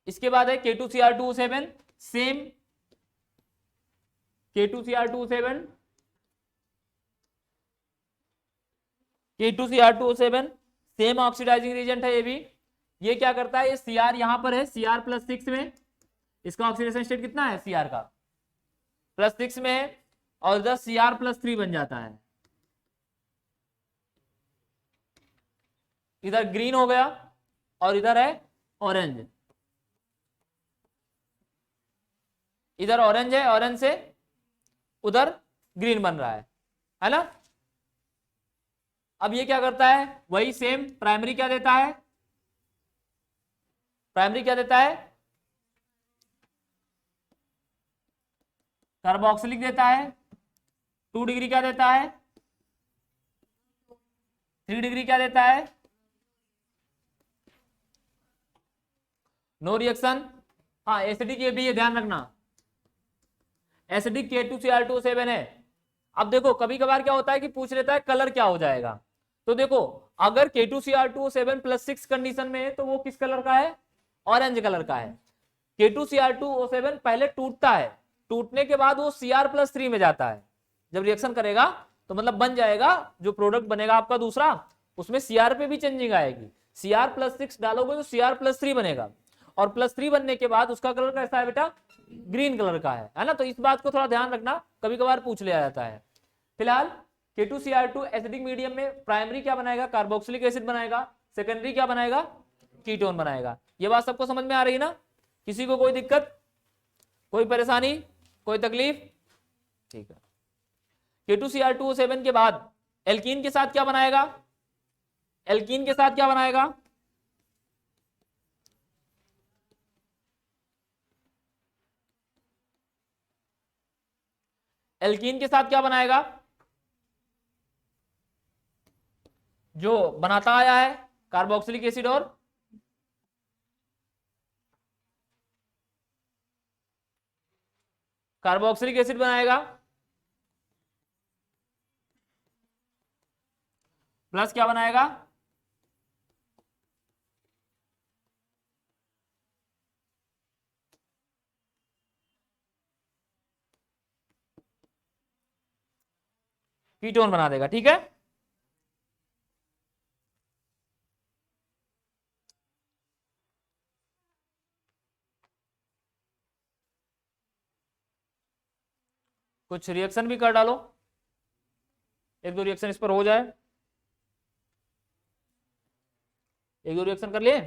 इसके बाद है K2Cr2O7, same K2Cr2O7, K2Cr2O7 same oxidising reagent है ये भी। ये क्या करता है, ये Cr यहां पर है, Cr+6 में, इसका ऑक्सीडेशन स्टेट कितना है Cr का? +6 में है, और इधर Cr+3 बन जाता है, इधर ग्रीन हो गया और इधर है ऑरेंज, इधर ऑरेंज है, ऑरेंज से उधर ग्रीन बन रहा है ना। अब ये क्या करता है, वही सेम प्राइमरी क्या देता है, प्राइमरी क्या देता है, कार्बोक्सिलिक देता है, 2 डिग्री क्या देता है, 3 डिग्री क्या देता है, नो रिएक्शन। हाँ एसिडिक ये भी है, ध्यान रखना, एसिडिक K2Cr2O7 है। अब देखो कभी कभार क्या होता है कि पूछ लेता है कलर क्या हो जाएगा, तो देखो अगर K2Cr2O7 +6 कंडीशन में है तो वो किस कलर का है, ऑरेंज कलर का है। K2Cr2O7 पहले टूटता है, टूटने के बाद वो Cr+3 में जाता है, जब रिएक्शन करेगा तो मतलब बन जाएगा, जो प्रोडक्ट बनेगा आपका दूसरा, उसमें Cr पे भी चेंजिंग आएगी, Cr+6 डालोगे तो Cr+3 बनेगा, और +3 बनने के बाद उसका कलर कैसा है बेटा, ग्रीन कलर का है ना। तो इस बात को थोड़ा ध्यान रखना, कभी कभार पूछ लिया जाता है। फिलहाल K2Cr2 एसिडिक मीडियम में प्राइमरी क्या बनाएगा, कार्बोक्सिलिक एसिड बनाएगा, सेकेंडरी क्या बनाएगा, कीटोन बनाएगा। ये बात सबको समझ में आ रही है ना? किसी को कोई दिक्कत, कोई परेशानी, कोई तकलीफ? ठीक है। K2Cr2O7 के बाद एल्कीन के साथ क्या बनाएगा, एल्कीन के साथ क्या बनाएगा, एल्कीन के साथ क्या बनाएगा, जो बनाता आया है कार्बोक्सिलिक एसिड और कार्बोक्सिलिक एसिड बनाएगा, प्लस क्या बनाएगा, कीटोन बना देगा, ठीक है। कुछ रिएक्शन भी कर डालो, एक दो रिएक्शन इस पर हो जाए, एक दो रिएक्शन कर लिए।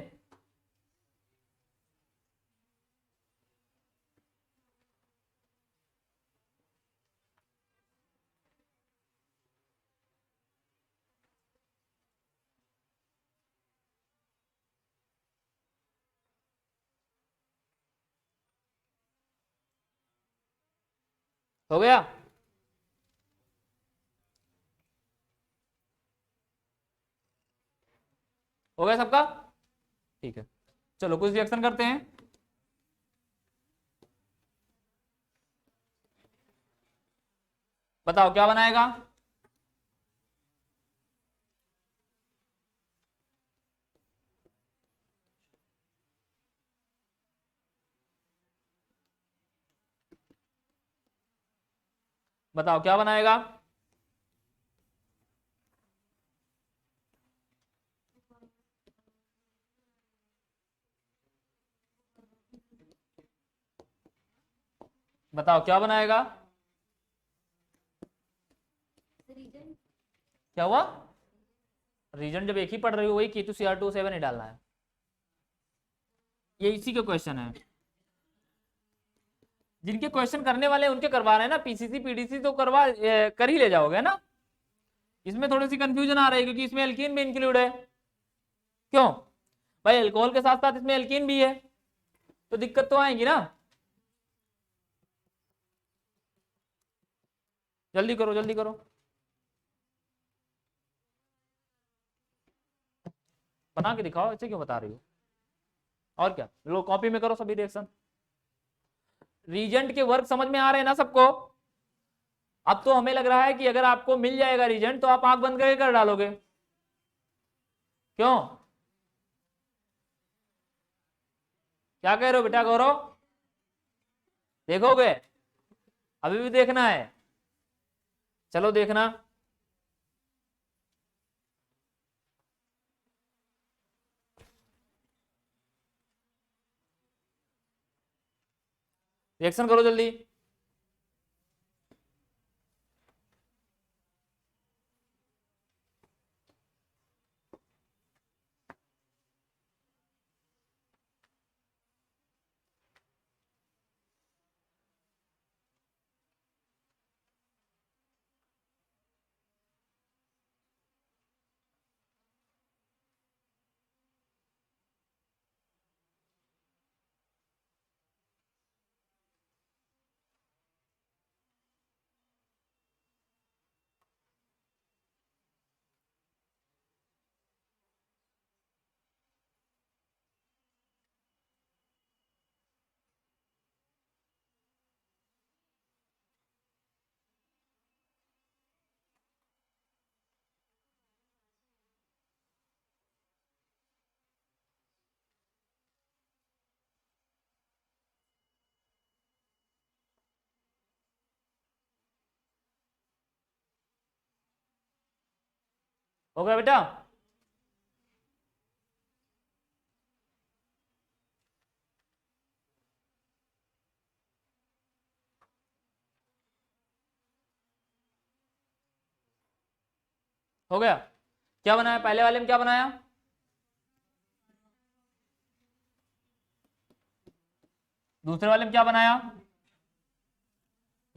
हो गया? हो गया सबका? ठीक है, चलो कुछ रिएक्शन करते हैं। बताओ क्या बनाएगा? बताओ क्या बनाएगा? बताओ क्या बनाएगा? क्या हुआ? रीजन जब एक ही पढ़ रही हो वही K2Cr2O7 ही डालना है, ये इसी का क्वेश्चन है। जिनके क्वेश्चन करने वाले हैं उनके करवा रहे हैं ना, पीसीसी पीडीसी तो करवा कर ही ले जाओगे ना। इसमें थोड़ी सी कंफ्यूजन आ रही है क्योंकि इसमें एल्कीन भी इंक्लूड है। क्यों भाई? अल्कोहल के साथ साथ इसमें एल्कीन भी है, तो दिक्कत तो आएगी ना। जल्दी करो जल्दी करो, बना के दिखाओ, ऐसे क्यों बता रही हो? और क्या, लो कॉपी में करो सभी रिएक्शन। रीजेंट के वर्क समझ में आ रहे हैं ना सबको? अब तो हमें लग रहा है कि अगर आपको मिल जाएगा रीजेंट तो आप आंख बंद करके कर डालोगे। क्यों? क्या कह रहे हो बेटा गौरव? देखोगे? अभी भी देखना है? चलो देखना। रिएक्शन करो जल्दी। हो गया बेटा? हो गया? क्या बनाया पहले वाले में? क्या बनाया? दूसरे वाले में क्या बनाया?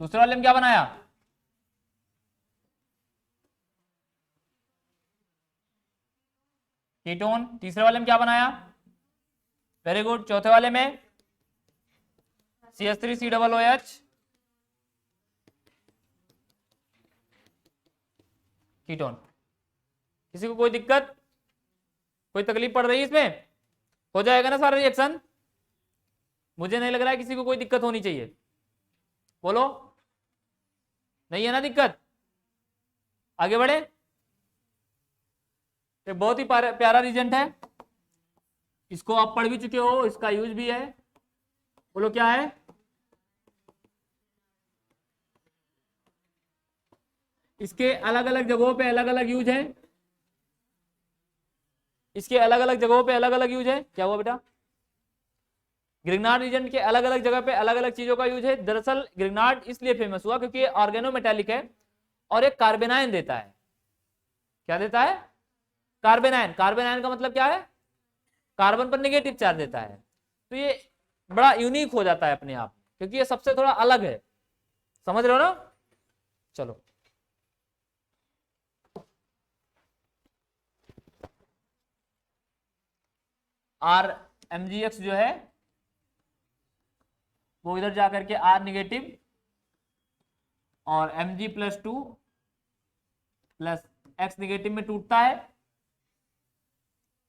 दूसरे वाले में क्या बनाया? कीटोन। तीसरे वाले में क्या बनाया? Very good. चौथे वाले में CH3COOH कीटोन। किसी को कोई दिक्कत, कोई तकलीफ पड़ रही है इसमें? हो जाएगा ना सारा रिएक्शन? मुझे नहीं लग रहा है किसी को कोई दिक्कत होनी चाहिए। बोलो, नहीं है ना दिक्कत? आगे बढ़े। ये बहुत ही प्यारा रीजेंट है, इसको आप पढ़ भी चुके हो, इसका यूज भी है। बोलो क्या है? इसके अलग अलग जगहों पे अलग अलग यूज है, इसके अलग अलग जगहों पे अलग अलग यूज है। क्या हुआ बेटा? ग्रिग्नार्ड रीजेंट के अलग अलग जगह पे अलग अलग चीजों का यूज है। दरअसल ग्रिग्नार्ड इसलिए फेमस हुआ क्योंकि ये ऑर्गेनोमेटालिक है और एक कार्बेनाइन देता है। क्या देता है? कार्बेनाइन। कार्बेनाइन का मतलब क्या है? कार्बन पर नेगेटिव चार्ज देता है। तो ये बड़ा यूनिक हो जाता है अपने आप, क्योंकि ये सबसे थोड़ा अलग है। समझ रहे हो ना? चलो RMgX जो है वो इधर जाकर के R नेगेटिव और Mg+2 प्लस X नेगेटिव में टूटता है,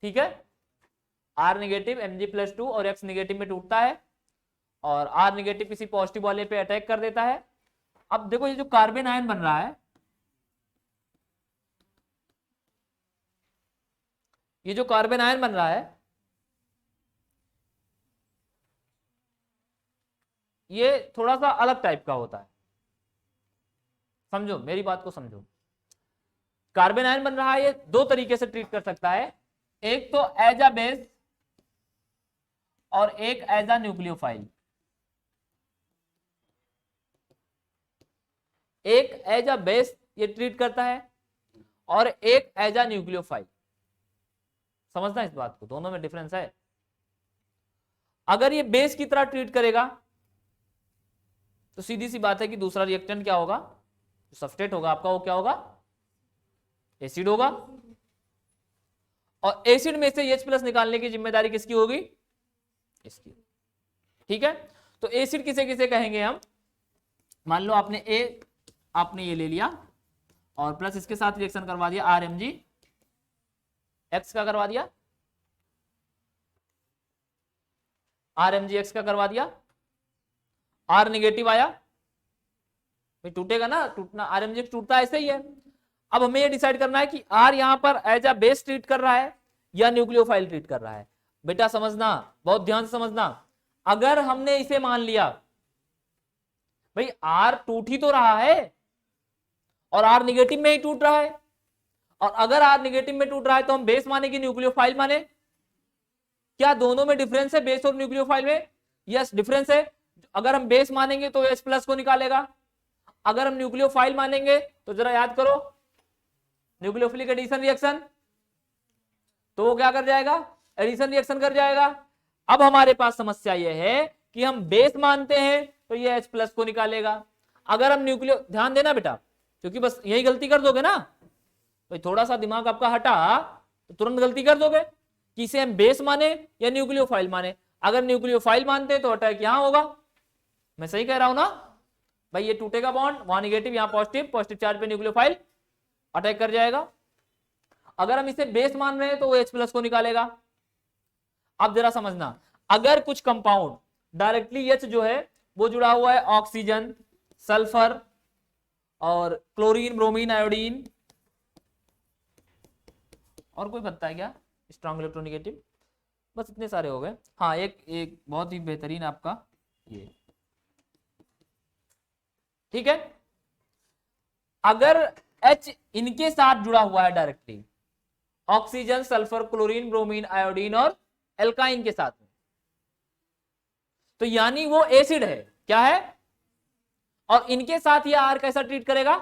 ठीक है, R नेगेटिव Mg+2 और X नेगेटिव में टूटता है और R नेगेटिव किसी पॉजिटिव वाले पे अटैक कर देता है। अब देखो ये जो कार्बन आयन बन रहा है, ये जो कार्बन आयन बन रहा है ये थोड़ा सा अलग टाइप का होता है, समझो मेरी बात को समझो। कार्बन आयन बन रहा है, ये दो तरीके से ट्रीट कर सकता है, एक तो एज अ बेस और एक एज अ न्यूक्लियोफाइल। एक एज अ बेस ये ट्रीट करता है और एक एज अ न्यूक्लियोफाइल। समझना इस बात को, दोनों में डिफरेंस है। अगर ये बेस की तरह ट्रीट करेगा तो सीधी सी बात है कि दूसरा रिएक्टेंट क्या होगा, सबस्ट्रेट होगा आपका, वो क्या होगा, एसिड होगा। और एसिड में से H+ निकालने की जिम्मेदारी किसकी होगी, इसकी, ठीक है। तो एसिड किसे किसे कहेंगे हम, मान लो आपने आपने ये ले लिया और प्लस इसके साथ रिएक्शन करवा दिया, RMg, X का करवा दिया, RMgX का करवा दिया, R नेगेटिव आया, भाई टूटेगा ना, टूटना RMgX टूटता ऐसे ही है। अब हमें ये डिसाइड करना है कि R यहां पर एज अ बेस ट्रीट कर रहा है या न्यूक्लियोफाइल ट्रीट कर रहा है। बेटा समझना, बहुत ध्यान से समझना, अगर हमने इसे मान लिया भाई R टूट ही तो रहा है और R नेगेटिव में ही टूट रहा है, और अगर R नेगेटिव में टूट रहा है तो हम बेस माने कि न्यूक्लियोफाइल माने, क्या दोनों में डिफरेंस है बेस और न्यूक्लियोफाइल में, यस डिफरेंस है। अगर हम बेस मानेंगे तो H+ को निकालेगा, अगर हम न्यूक्लियोफाइल मानेंगे तो जरा याद करो न्यूक्लियोफिलिक एडिशन रिएक्शन, तो वो क्या कर जाएगा, एडिशन रिएक्शन कर जाएगा। अब हमारे पास समस्या यह है कि हम बेस मानते हैं तो ये H+ को निकालेगा, अगर हम न्यूक्लियो, ध्यान देना बेटा, क्योंकि बस यही गलती कर दोगे ना, तो थोड़ा सा दिमाग आपका हटा तो तुरंत गलती कर दोगे कि इसे हम बेस माने या न्यूक्लियोफाइल माने। अगर न्यूक्लियोफाइल मानते तो अटैक यहां होगा, मैं सही कह रहा हूं ना भाई, ये टूटेगा बॉन्ड, वहां नेगेटिव यहां पॉजिटिव, पॉजिटिव चार्ज पे न्यूक्लियोफाइल अटैक कर जाएगा। अगर हम इसे बेस मान रहे हैं तो वो H+ को निकालेगा। अब जरा समझना, अगर कुछ कंपाउंड डायरेक्टली H जो है वो जुड़ा हुआ है ऑक्सीजन, सल्फर और क्लोरीन, ब्रोमीन, आयोडीन, और कोई बनता है क्या, स्ट्रॉन्ग इलेक्ट्रोनेगेटिव, बस इतने सारे हो गए। हाँ एक बहुत ही बेहतरीन आपका ये, ठीक है। अगर H इनके साथ जुड़ा हुआ है directly, oxygen, sulphur, chlorine, bromine, iodine और एल्काइन के साथ में, तो यानी वो एसिड है, क्या है, और इनके साथ ये R कैसा ट्रीट करेगा,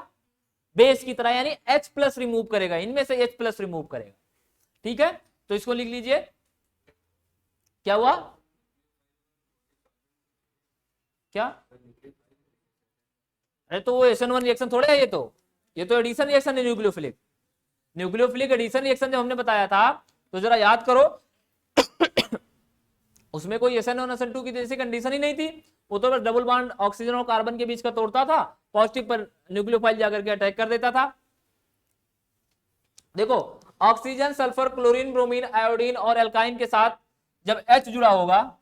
बेस की तरह, यानी H+ रिमूव करेगा, इनमें से H+ रिमूव करेगा, ठीक है। तो इसको लिख लीजिए, क्या हुआ, क्या, अरे तो वो SN1 रिएक्शन थोड़े है, ये तो एडिशन रिएक्शन है, न्यूक्लियोफिलिक एडिशन रिएक्शन जब हमने बताया था तो जरा याद करो उसमें कोई SN1 SN2 की जैसी कंडीशन ही नहीं थी, वो तो बस डबल बॉन्ड ऑक्सीजन और कार्बन के बीच का तोड़ता था, पॉजिटिव पर न्यूक्लियोफाइल जाकर के अटैक कर देता था। देखो oxygen, sulphur, chlorine, bromine, iodine और एल्काइन के साथ जब H जुड़ा होगा,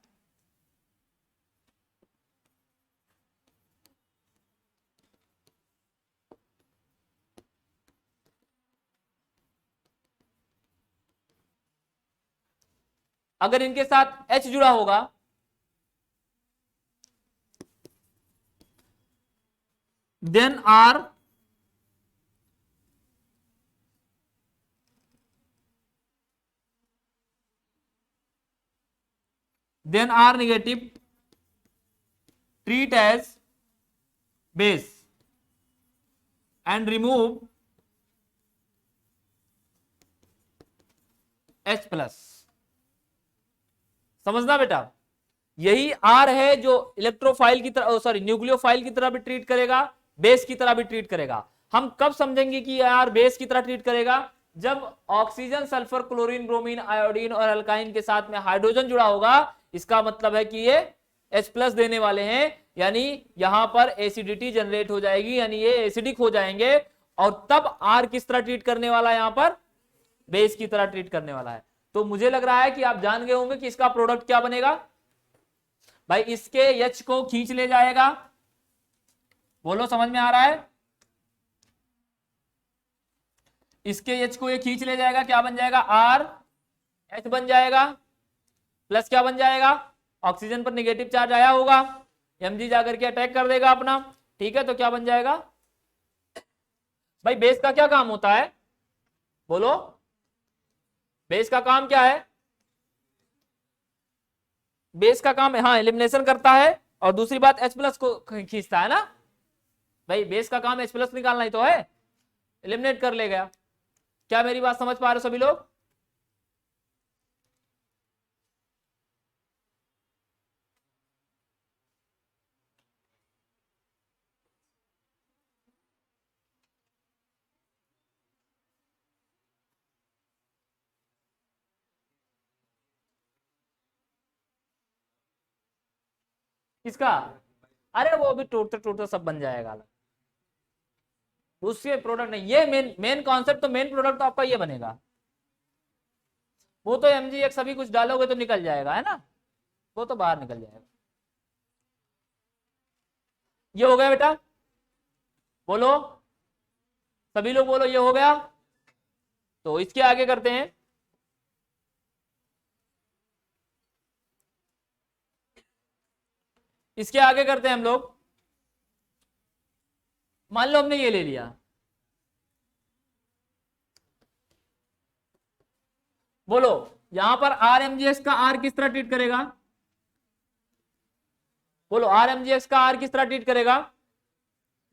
अगर इनके साथ H जुड़ा होगा then R negative treat as base and remove H+। समझना बेटा, यही R है जो इलेक्ट्रोफाइल की तरह, सॉरी न्यूक्लियोफाइल की तरह भी ट्रीट करेगा, बेस की तरह भी ट्रीट करेगा। हम कब समझेंगे कि R बेस की तरह ट्रीट करेगा, जब oxygen, sulphur, chlorine, bromine, iodine और अल्काइन के साथ में हाइड्रोजन जुड़ा होगा, इसका मतलब है कि ये H+ देने वाले हैं, यानी यहां पर एसिडिटी जनरेट हो जाएगी, यानी ये एसिडिक हो जाएंगे, और तब आर किस तरह ट्रीट करने वाला है, यहां पर बेस की तरह ट्रीट करने वाला है। तो मुझे लग रहा है कि आप जान गए होंगे कि इसका प्रोडक्ट क्या बनेगा भाई, इसके एच को खींच ले जाएगा। बोलो समझ में आ रहा है? इसके एच को ये खींच ले जाएगा, क्या बन जाएगा, आर एच बन जाएगा, प्लस क्या बन जाएगा, ऑक्सीजन पर नेगेटिव चार्ज आया होगा, एमजी जाकर के अटैक कर देगा अपना, ठीक है। तो क्या बन जाएगा भाई, बेस का क्या काम होता है, बोलो, बेस का काम क्या है, बेस का काम है हाँ एलिमिनेशन करता है, और दूसरी बात H प्लस को खींचता है ना भाई, बेस का काम H प्लस निकालना ही तो है, एलिमिनेट कर लेगा। क्या मेरी बात समझ पा रहे हो सभी लोग? किसका? अरे वो भी टूटते टूटते सब बन जाएगा, उसके प्रोडक्ट नहीं, ये मेन मेन कॉन्सेप्ट, तो मेन प्रोडक्ट तो आपका ये बनेगा। वो तो एमजी एक सभी कुछ डालोगे तो निकल जाएगा, है ना, वो तो बाहर निकल जाएगा। ये हो गया बेटा, बोलो सभी लोग, बोलो ये हो गया। तो इसके आगे करते हैं, इसके आगे करते हैं हम लोग। मान लो हमने ये ले लिया, बोलो यहां पर आरएमजीएक्स का आर किस तरह ट्रीट करेगा, बोलो आरएमजीएक्स का आर किस तरह ट्रीट करेगा,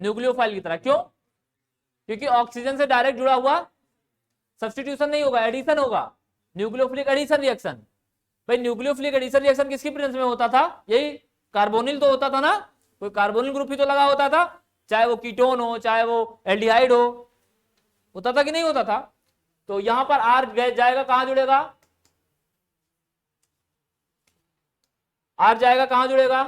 न्यूक्लियोफाइल की तरह। क्यों? क्योंकि ऑक्सीजन से डायरेक्ट जुड़ा हुआ, सब्स्टिट्यूशन नहीं होगा, एडिशन होगा, न्यूक्लियोफिलिक एडिशन रिएक्शन। भाई न्यूक्लियोफिलिक एडिशन रिएक्शन किसकी प्रेजेंस में होता था, यही कार्बोनिल तो होता था ना, कोई कार्बोनिल ग्रुप ही तो लगा होता था, चाहे वो कीटोन हो चाहे वो एल्डिहाइड हो, होता था कि नहीं होता था। तो यहां पर आर जाएगा, कहां जुड़ेगा, आर जाएगा कहां जुड़ेगा,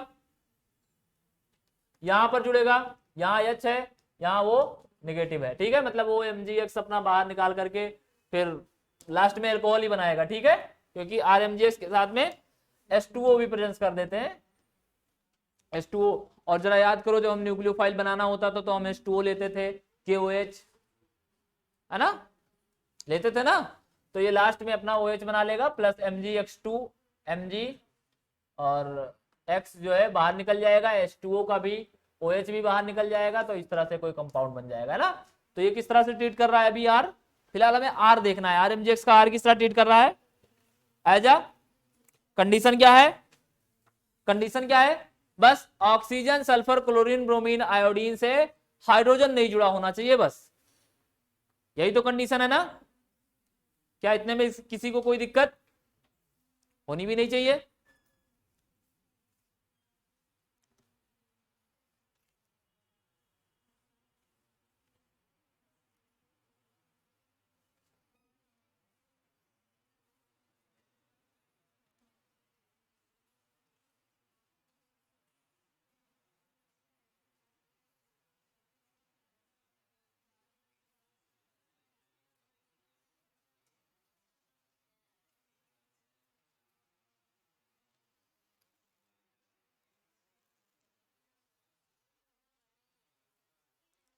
यहां पर जुड़ेगा, यहां एच है, यहां वो नेगेटिव है, ठीक है। मतलब वो एमजीएक्स अपना बाहर निकाल करके फिर लास्ट में अल्कोहल ही बनाएगा, ठीक है, क्योंकि आरएमजीएक्स के साथ में H2O भी प्रेजेंस कर देते हैं, H2O। और जरा याद करो, जब हम न्यूक्लियोफाइल बनाना होता था तो हम H2O लेते थे, KOH, है ना, लेते थे ना। तो ये लास्ट में अपना OH बना लेगा, प्लस MgX2 Mg, और X जो है बाहर निकल जाएगा, H2O का भी OH भी बाहर निकल जाएगा, तो इस तरह से कोई कंपाउंड बन जाएगा ना। तो ये किस तरह से ट्रीट कर रहा है अभी आर, फिलहाल हमें आर देखना है, आरएमजीएक्स का आर किस तरह ट्रीट कर रहा है। आजा, कंडीशन क्या है, कंडीशन क्या है, बस oxygen sulphur chlorine bromine iodine से हाइड्रोजन नहीं जुड़ा होना चाहिए, बस यही तो कंडीशन है ना। क्या इतने में किसी को कोई दिक्कत होनी भी नहीं चाहिए?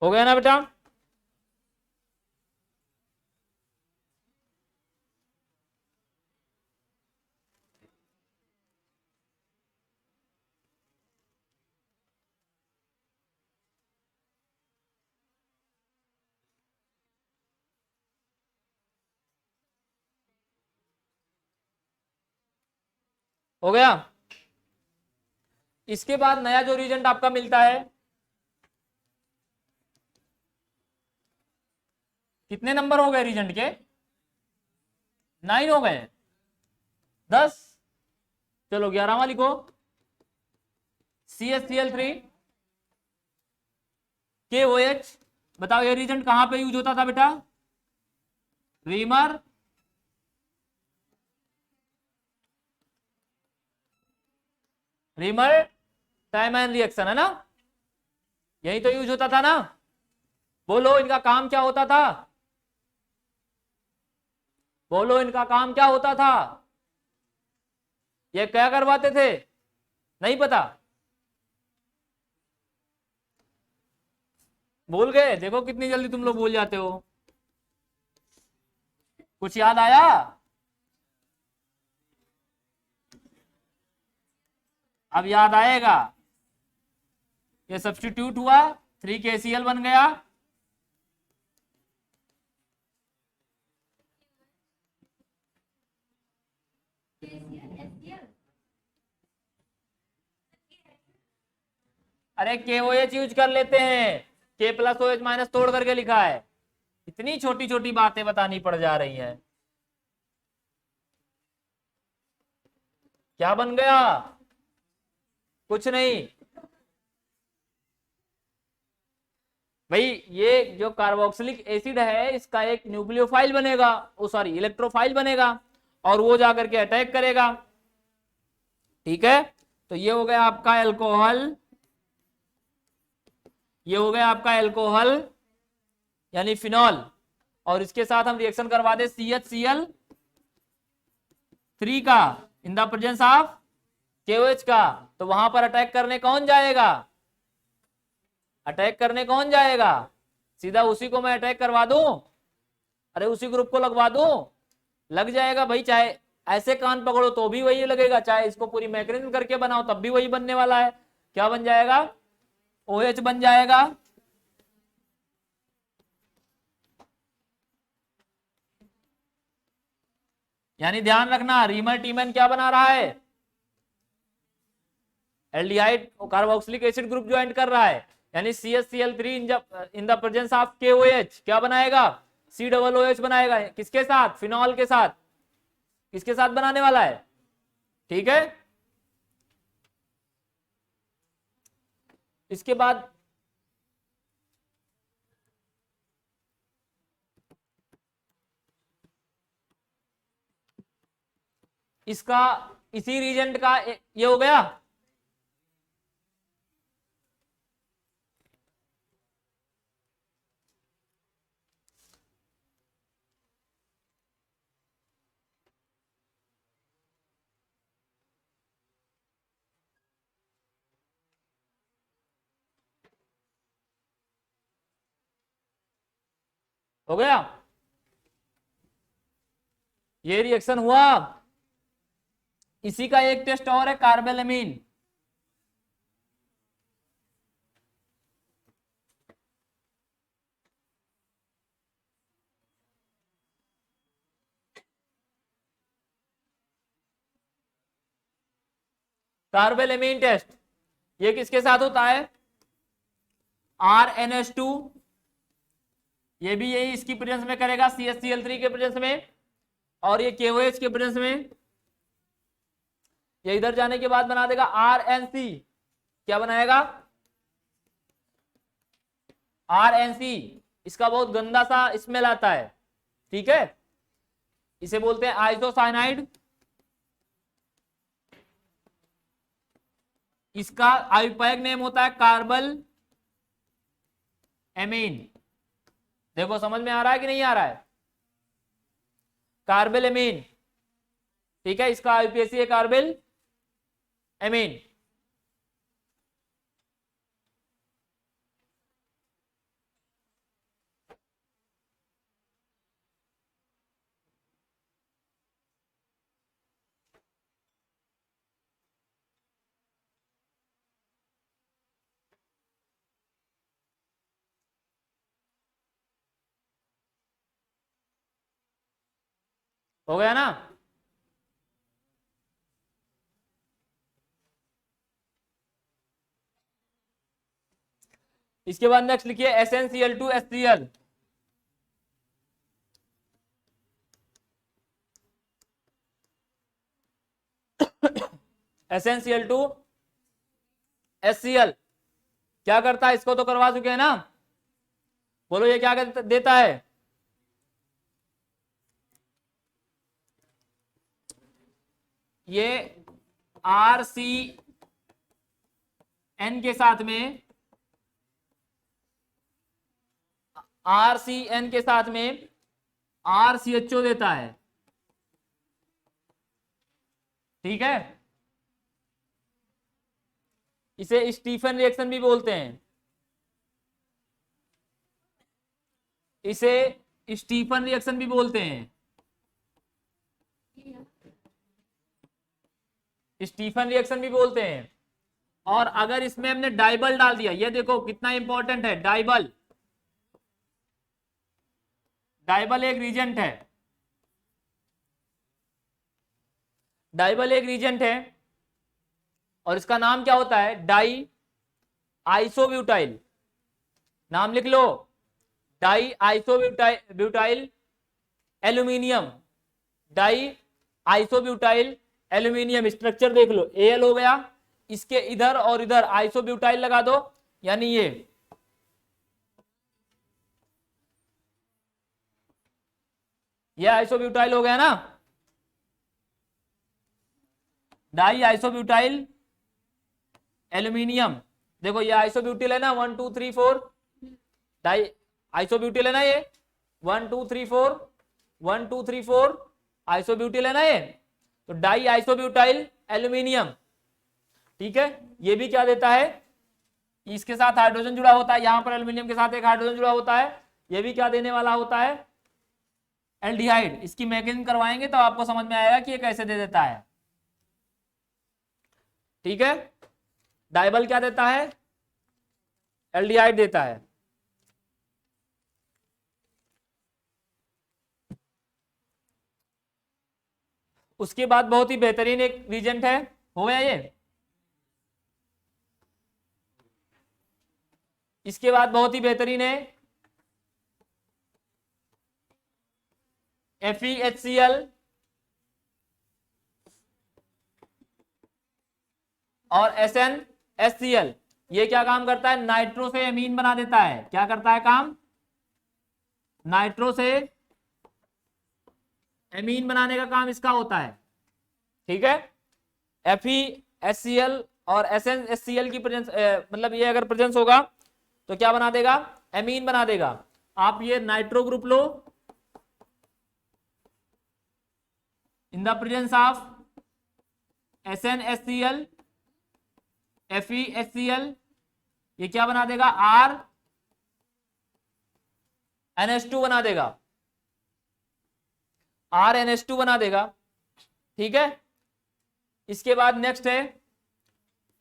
हो गया ना बेटा? हो गया। इसके बाद नया जो रिएजेंट आपका मिलता है, कितने नंबर हो गए रिएजेंट के, 9 हो गए, 10, चलो 11वां लिखो, CH3Cl3 KOH। बताओ ये रिएजेंट कहां पे यूज होता था बेटा, reamer, reamer time and reaction, है ना, यही तो यूज होता था ना। बोलो इनका काम क्या होता था, बोलो इनका काम क्या होता था, ये क्या करवाते थे, नहीं पता, भूल गए, देखो कितनी जल्दी तुम लोग भूल जाते हो। कुछ याद आया, अब याद आएगा। ये सब्स्टिट्यूट हुआ, 3KCl बन गया, अरे KOH यूज कर लेते हैं, K+OH- तोड़ करके लिखा है, इतनी छोटी छोटी बातें बतानी पड़ जा रही हैं। क्या बन गया, कुछ नहीं भाई, ये जो कार्बोक्सिलिक एसिड है इसका एक न्यूक्लियोफाइल बनेगा, ओ सॉरी इलेक्ट्रोफाइल बनेगा, और वो जाकर के अटैक करेगा, ठीक है। तो ये हो गया आपका एल्कोहल, ये हो गया आपका एल्कोहल यानी फिनॉल, और इसके साथ हम रिएक्शन करवा दे CHCl3 का in the presence of KOH का, तो वहां पर अटैक करने कौन जाएगा, अटैक करने कौन जाएगा, सीधा उसी को मैं अटैक करवा दूं, अरे उसी ग्रुप को लगवा दूं, लग जाएगा भाई, चाहे ऐसे कान पकड़ो तो भी वही लगेगा, चाहे इसको पूरी मैकेनिज्म करके बनाओ तब भी वही बनने वाला है। क्या बन जाएगा, OH बन जाएगा, यानी ध्यान रखना रीमर टीमन क्या बना रहा है, aldehyde carboxylic acid group join कर रहा है, यानी CHCl3 in the presence of KOH क्या बनाएगा, COOH बनाएगा, किसके साथ, फिनॉल के साथ, किसके साथ बनाने वाला है, ठीक है। इसके बाद इसका इसी रीजेंट का ये हो गया, हो गया, ये रिएक्शन हुआ। इसी का एक टेस्ट और है, कार्बेलेमीन, कार्बेलेमीन टेस्ट, ये किसके साथ होता है, RNH2, ये भी यही इसकी प्रेजेंस में करेगा, CHCl3 के प्रेजेंस में, और ये KOH के प्रेजेंस में, ये इधर जाने के बाद बना देगा RNC, क्या बनाएगा, RNC, इसका बहुत गंदा सा स्मेल आता है, ठीक है, इसे बोलते हैं आइसोसाइनाइड, इसका आयुपैक नेम होता है कार्बल एमीन। देखो समझ में आ रहा है कि नहीं आ रहा है, कार्बल एमीन, ठीक है, इसका आईपीएसी है कार्बल एमीन। हो गया ना, इसके बाद नेक्स्ट लिखिए SnCl2HCl, SnCl2HCl क्या करता है, इसको तो करवा चुके हैं ना, बोलो ये क्या देता है, ये RC एन के साथ में, RCN के साथ में RCHO देता है, ठीक है। इसे स्टीफन रिएक्शन भी बोलते हैं, इसे स्टीफन रिएक्शन भी बोलते हैं, स्टीफन रिएक्शन भी बोलते हैं। और अगर इसमें हमने डाइबल डाल दिया, ये देखो कितना इंपॉर्टेंट है, डाइबल, डाइबल एक रीजेंट है, डाइबल एक रीजेंट है और इसका नाम क्या होता है, डाई आइसोब्यूटाइल, नाम लिख लो, di isobutyl aluminium, di isobutyl aluminium. Structure देख लो, Al हो गया, इसके इधर और इधर आइसोब्यूटाइल लगा दो, यानी ये आइसोब्यूटाइल हो गया ना, डाई आइसोब्यूटाइल एल्यूमिनियम। देखो ये आइसोब्यूटिल है ना, 1 2 3 4, डाई आइसोब्यूटिल है ना ये, 1 2 3 4, 1 2 3 4 आइसोब्यूटिल है ना ये, तो डाई आइसोब्यूटाइल एल्यूमिनियम, ठीक है। ये भी क्या देता है, इसके साथ हाइड्रोजन जुड़ा होता है, यहां पर एल्यूमिनियम के साथ एक हाइड्रोजन जुड़ा होता है, ये भी क्या देने वाला होता है, एल्डिहाइड। इसकी मैकेनिज्म करवाएंगे तो आपको समझ में आएगा कि ये कैसे दे देता है, ठीक है। डाइबल क्या देता है, एल्डिहाइड देता है। उसके बाद बहुत ही बेहतरीन एक रीजेंट है, हो गया ये। इसके बाद बहुत ही बेहतरीन है FeHCl और SnHCl। ये क्या काम करता है, नाइट्रो से एमीन बना देता है। क्या करता है काम, नाइट्रो से एमीन बनाने का काम इसका होता है, ठीक है। FeHCl और SnHCl की प्रेजेंस, मतलब ये अगर प्रेजेंस होगा तो क्या बना देगा, एमीन बना देगा। आप ये nitro group low, in the presence of SnHCl FeHCl, ये क्या बना देगा, RNH2 बना देगा, RNH2 बना देगा, ठीक है। इसके बाद नेक्स्ट है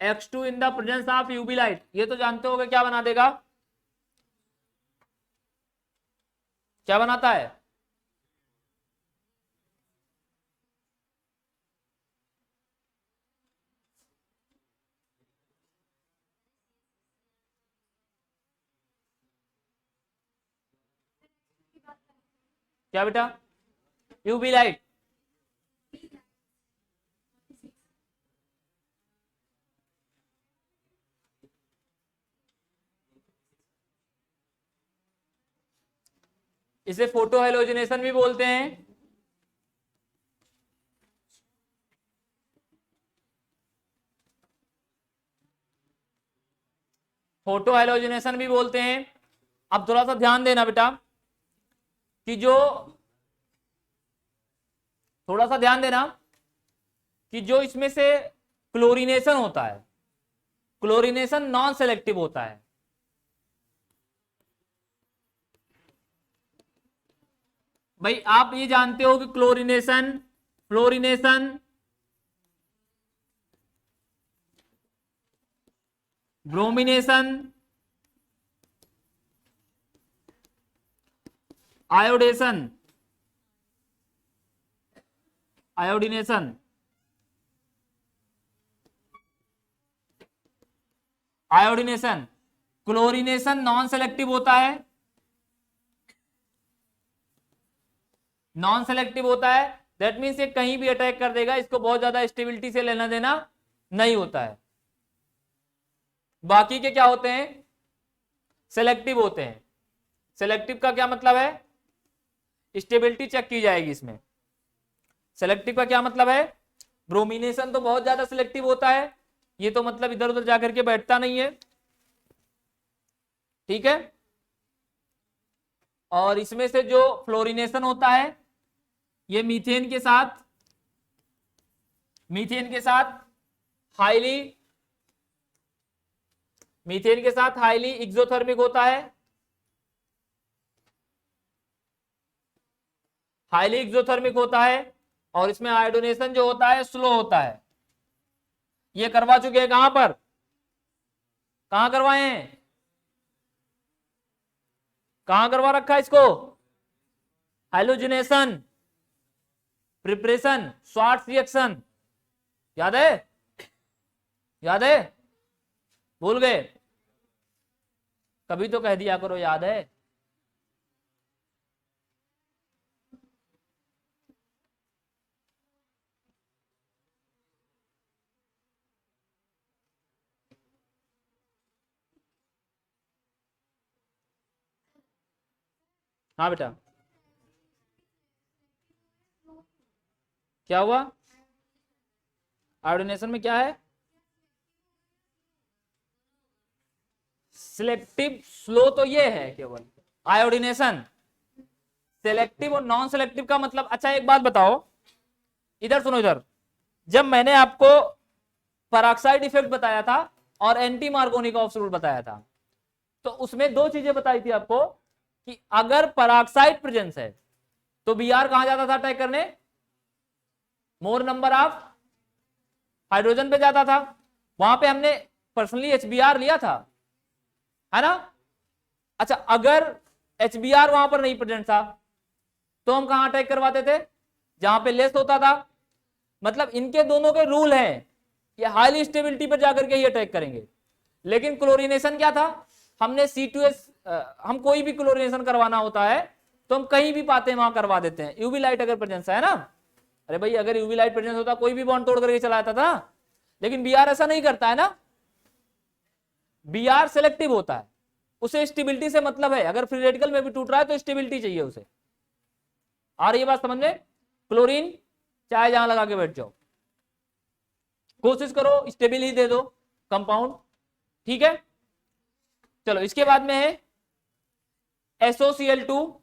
X2 in the presence of UV light. ये तो जानते होगे क्या बना देगा, क्या बनाता है, क्या बेटा, यूवी लाइट। इसे फोटो हेलोजिनेशन भी बोलते हैं, फोटो हेलोजिनेशन भी बोलते हैं। अब थोड़ा सा ध्यान देना बेटा कि थोड़ा सा ध्यान देना कि जो इसमें से क्लोरीनेशन होता है, क्लोरीनेशन नॉन सेलेक्टिव होता है। भाई आप ये जानते हो कि chlorination, fluorination, bromination, iodination, iodination, iodination, chlorination non selective होता है, नॉन सेलेक्टिव होता है। दैट मीन्स ये कहीं भी अटैक कर देगा, इसको बहुत ज्यादा स्टेबिलिटी से लेना देना नहीं होता है। बाकी के क्या होते हैं, सेलेक्टिव होते हैं। सेलेक्टिव का क्या मतलब है, स्टेबिलिटी चेक की जाएगी इसमें। सेलेक्टिव का क्या मतलब है, ब्रोमिनेशन तो बहुत ज्यादा सिलेक्टिव होता है, ये तो मतलब इधर उधर जाकर के बैठता नहीं है, ठीक है। और इसमें से जो फ्लोरिनेशन होता है ये मीथेन के साथ हाईली एक्सोथर्मिक होता है, हाईली एक्सोथर्मिक होता है। और इसमें आयोडोनेशन जो होता है स्लो होता है। ये करवा चुके हैं कहां पर, कहां करवाए हैं, कहां करवा रखा है इसको, हाइलोजिनेशन, प्रिपरेशन, स्वार्ट्ज रिएक्शन, याद है, याद है, भूल गए, कभी तो कह दिया करो याद है। हाँ बेटा, क्या हुआ, आयोडीनेशन में क्या है, सिलेक्टिव स्लो तो ये है केवल आयोडीनेशन। सिलेक्टिव और नॉन सिलेक्टिव का मतलब, अच्छा एक बात बताओ, इधर सुनो इधर, जब मैंने आपको पेरोक्साइड इफेक्ट बताया था और एंटी मार्कोनिकॉफ रूल बताया था, तो उसमें दो चीजें बताई थी आपको कि अगर पेरोक्साइड प्रेजेंस है तो बीआर कहां जाता था अटैक करने, मोर नंबर ऑफ हाइड्रोजन पे जाता था। वहां पे हमने पर्सनली एचबीआर लिया था, है ना। अच्छा, अगर एचबीआर वहां पर नहीं प्रेजेंट था तो हम कहां अटैक करवाते थे, जहां पे लेस होता था। मतलब इनके दोनों के रूल हैं, ये हाईली स्टेबिलिटी पर जाकर के ही अटैक करेंगे। लेकिन क्लोरीनेशन क्या था, हमने C2S, हम कोई भी क्लोरीनेशन करवाना होता है तो हम कहीं भी पाते हैं वहां करवा देते हैं, यूवी लाइट अगर प्रेजेंस है ना। अरे भाई, अगर यूवी लाइट प्रेजेंस होता कोई भी बॉन्ड तोड़ करके चला जाता था, लेकिन बीआर ऐसा नहीं करता है ना। बीआर सिलेक्टिव होता है, उसे स्टेबिलिटी से मतलब है, अगर फ्री रेडिकल में भी टूट रहा है तो स्टेबिलिटी चाहिए उसे। और ये बात समझ में, क्लोरीन चाहे जहां लगा के बैठ जाओ, कोशिश करो स्टेबिल ही दे दो कंपाउंड, ठीक है। चलो इसके बाद में है SOCl2,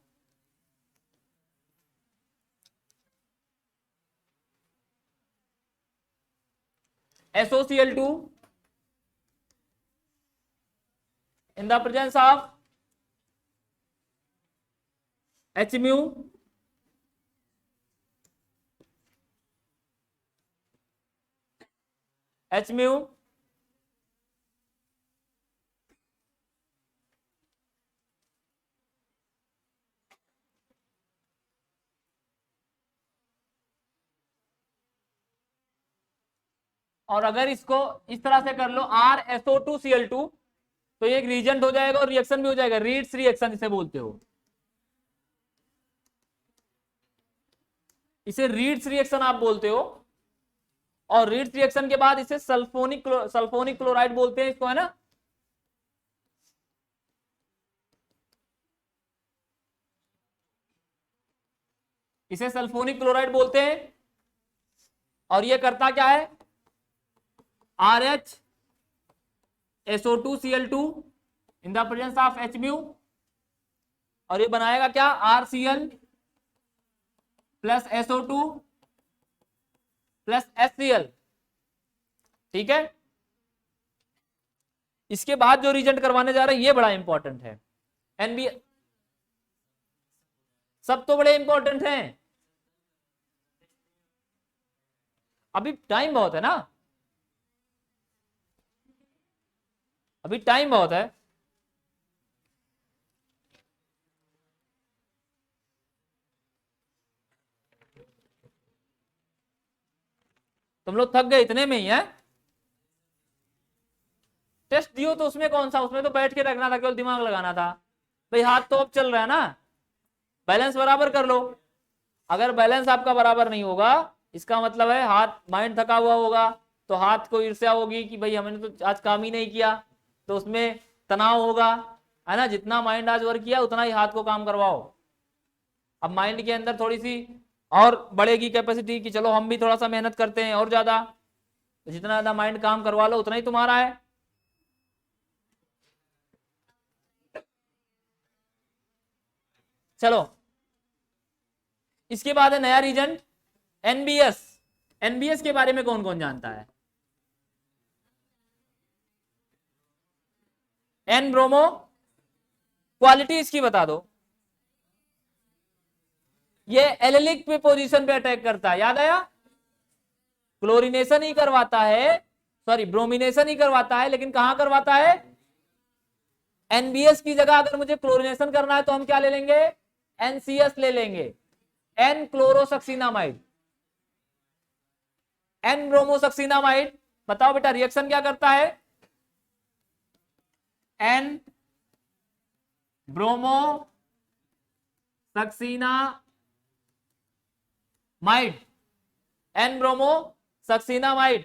SOCl2 in the presence of H mu और अगर इसको इस तरह से कर लो RSO2Cl2 तो ये एक रीजेंट हो जाएगा और रिएक्शन भी हो जाएगा, रीड्स रिएक्शन इसे बोलते हो, इसे रीड्स रिएक्शन आप बोलते हो। और रीड्स रिएक्शन के बाद इसे सल्फोनिक क्लोराइड बोलते हैं इसको, है ना। इसे सल्फोनिक क्लोराइड बोलते हैं। और ये करता क्या है, RHSO2Cl2 in the presence of H mu, और ये बनाएगा क्या, RCl plus SO2 plus HCl, ठीक है। इसके बाद जो रिजेंट करवाने जा रहे हैं ये बड़ा इंपॉर्टेंट है, NB, सब तो बड़े इंपॉर्टेंट हैं। अभी टाइम बहुत है ना, अभी टाइम बहुत है। तुम लोग थक गए इतने में ही है, टेस्ट दियो तो उसमें कौन सा, उसमें तो बैठ के रखना था, केवल दिमाग लगाना था। भाई हाथ तो अब चल रहा है ना, बैलेंस बराबर कर लो। अगर बैलेंस आपका बराबर नहीं होगा इसका मतलब है हाथ, माइंड थका हुआ होगा तो हाथ को ईर्ष्या होगी कि भाई हमने तो आज काम ही नहीं किया, तो उसमें तनाव होगा, है ना। जितना माइंड आज वर्क किया उतना ही हाथ को काम करवाओ। अब माइंड के अंदर थोड़ी सी और बढ़ेगी कैपेसिटी कि चलो हम भी थोड़ा सा मेहनत करते हैं और ज्यादा, तो जितना ज्यादा माइंड काम करवा लो उतना ही तुम्हारा है। चलो इसके बाद है नया रीजन एनबीएस। एनबीएस के बारे में कौन कौन जानता है? एन ब्रोमो, क्वालिटी इसकी बता दो। ये एलिलिक पे पोजीशन पे अटैक करता है, याद आया? क्लोरीनेशन ही करवाता है, सॉरी ब्रोमिनेशन ही करवाता है, लेकिन कहां करवाता है? एनबीएस की जगह अगर मुझे क्लोरीनेशन करना है तो हम क्या ले लेंगे? एनसीएस ले लेंगे, एन क्लोरोसक्सीनामाइड, एन ब्रोमोसक्सीनामाइड। बताओ बेटा रिएक्शन क्या करता है? N bromo succinimide, N bromo succinimide.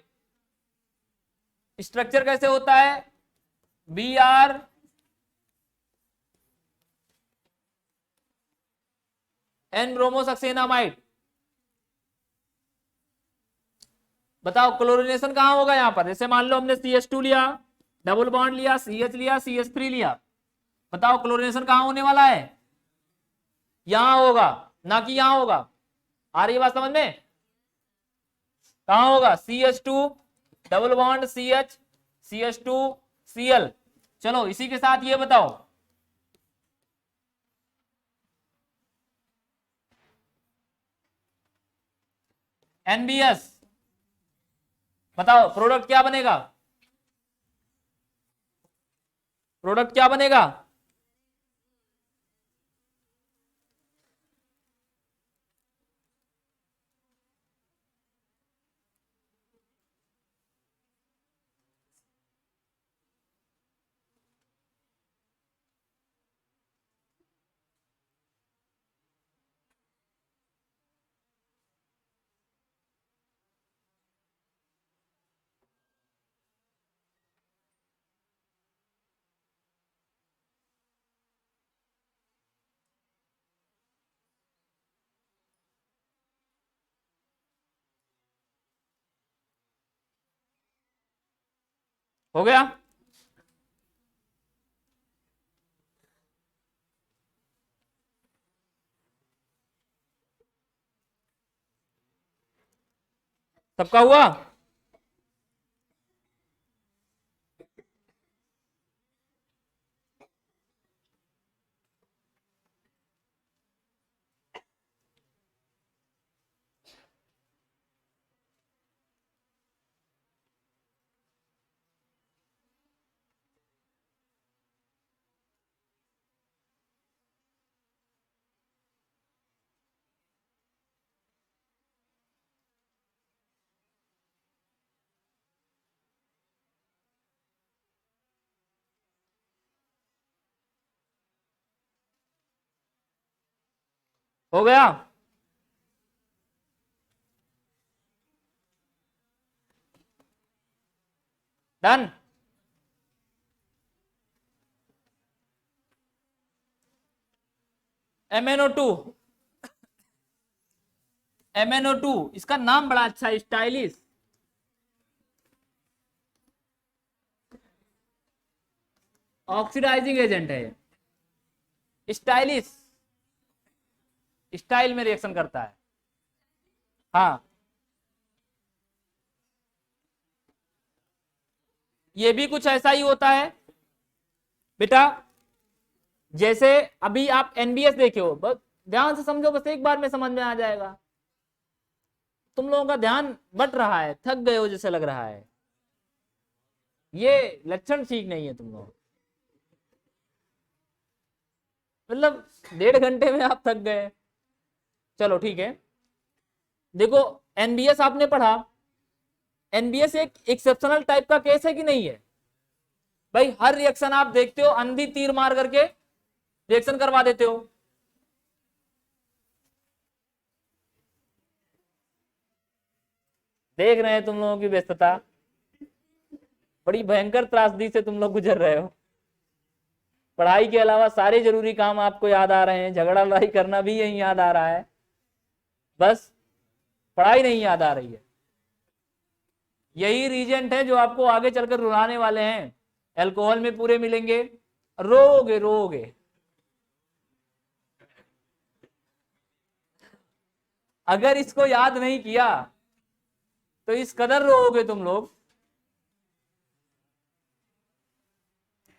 Structure कैसे होता है? B R N bromo succinimide. बताओ क्लोरीनेशन कहां होगा यहां पर? जैसे मान लो हमने CH2 लिया, डबल बॉन्ड लिया, CH लिया, CH3 लिया, बताओ क्लोरीनेशन कहां होने वाला है? यहां होगा, ना कि यहां होगा। आ रही है बात समझ में? कहां होगा? CH2 double bond CH, CH2 Cl। चलो इसी के साथ ये बताओ, NBS, बताओ प्रोडक्ट क्या बनेगा? प्रोडक्ट क्या बनेगा? हो गया? सबका हुआ? हो गया? डन? MnO2, MnO2 इसका नाम बड़ा अच्छा है, स्टाइलिश। ऑक्सीडाइजिंग एजेंट है, स्टाइलिश, स्टाइल में रिएक्शन करता है। हाँ ये भी कुछ ऐसा ही होता है बेटा। जैसे अभी आप एनबीएस देखे हो, बस ध्यान से समझो, बस एक बार में समझ में आ जाएगा। तुम लोगों का ध्यान बट रहा है, थक गए हो जैसे लग रहा है, ये लक्षण ठीक नहीं है तुम लोग। मतलब 1.5 घंटे में आप थक गए। चलो ठीक है, देखो एनबीएस आपने पढ़ा, एनबीएस एक एक्सेप्शनल टाइप का केस है कि नहीं है? भाई हर रिएक्शन आप देखते हो अंधी तीर मार करके रिएक्शन करवा देते हो। देख रहे हैं तुम लोगों की व्यस्तता, बड़ी भयंकर त्रासदी से तुम लोग गुजर रहे हो। पढ़ाई के अलावा सारे जरूरी काम आपको याद आ रहे हैं, झगड़ा लड़ाई करना भी यही याद आ रहा है, बस पढ़ाई नहीं याद आ रही है। यही रीजेंट है जो आपको आगे चलकर रुलाने वाले हैं, अल्कोहल में पूरे मिलेंगे, रोगे रोगे। अगर इसको याद नहीं किया तो इस कदर रोगे तुम लोग।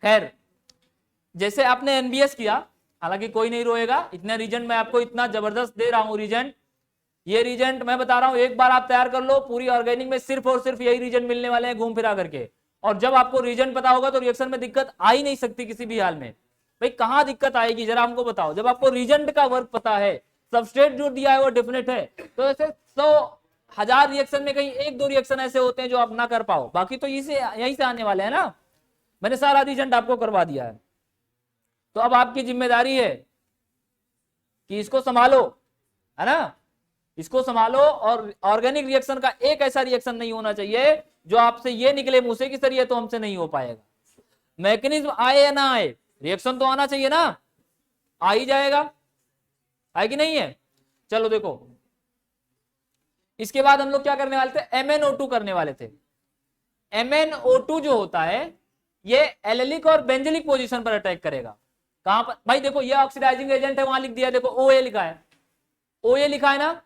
खैर, जैसे आपने एनबीएस किया, हालांकि कोई नहीं रोएगा, इतने रीजेंट मैं आपको इतना जबरदस्त दे रहा हूं रीजेंट। ये रीजेंट मैं बता रहा हूं, एक बार आप तैयार कर लो, पूरी ऑर्गेनिक में सिर्फ और सिर्फ यही रीजेंट मिलने वाले हैं घूम फिरा करके। और जब आपको रीजेंट पता होगा तो रिएक्शन में दिक्कत आ ही नहीं सकती किसी भी हाल में। भाई कहां दिक्कत आएगी जरा हमको बताओ, जब आपको रीजेंट का वर्क पता है, सबस्ट्रेट जो दिया है वो डेफिनेट है, तो ऐसे 100,000 रिएक्शन में कहीं एक दो रिएक्शन ऐसे होते हैं जो आप ना कर पाओ, बाकी तो यहीं से आने वाले हैं ना। मैंने सारा रीजेंट आपको करवा दिया है, तो अब आपकी जिम्मेदारी है कि इसको संभालो, है ना, इसको संभालो। और ऑर्गेनिक रिएक्शन का एक ऐसा रिएक्शन नहीं होना चाहिए जो आपसे ये निकले मुंह से कि सर ये तो हमसे नहीं हो पाएगा। मैकेनिज्म आए या ना आए, रिएक्शन तो आना चाहिए ना, आ ही जाएगा, है कि नहीं है। चलो देखो, इसके बाद हम लोग क्या करने वाले थे, MnO2 करने वाले थे। MnO2 जो होता है ये एलिलिक और बेंजिलिक पोजीशन पर अटैक करेगा। कहां पर भाई, देखो ये ऑक्सीडाइजिंग एजेंट है, वहां लिख दिया, देखो OA लिखा है, OA लिखा है ना।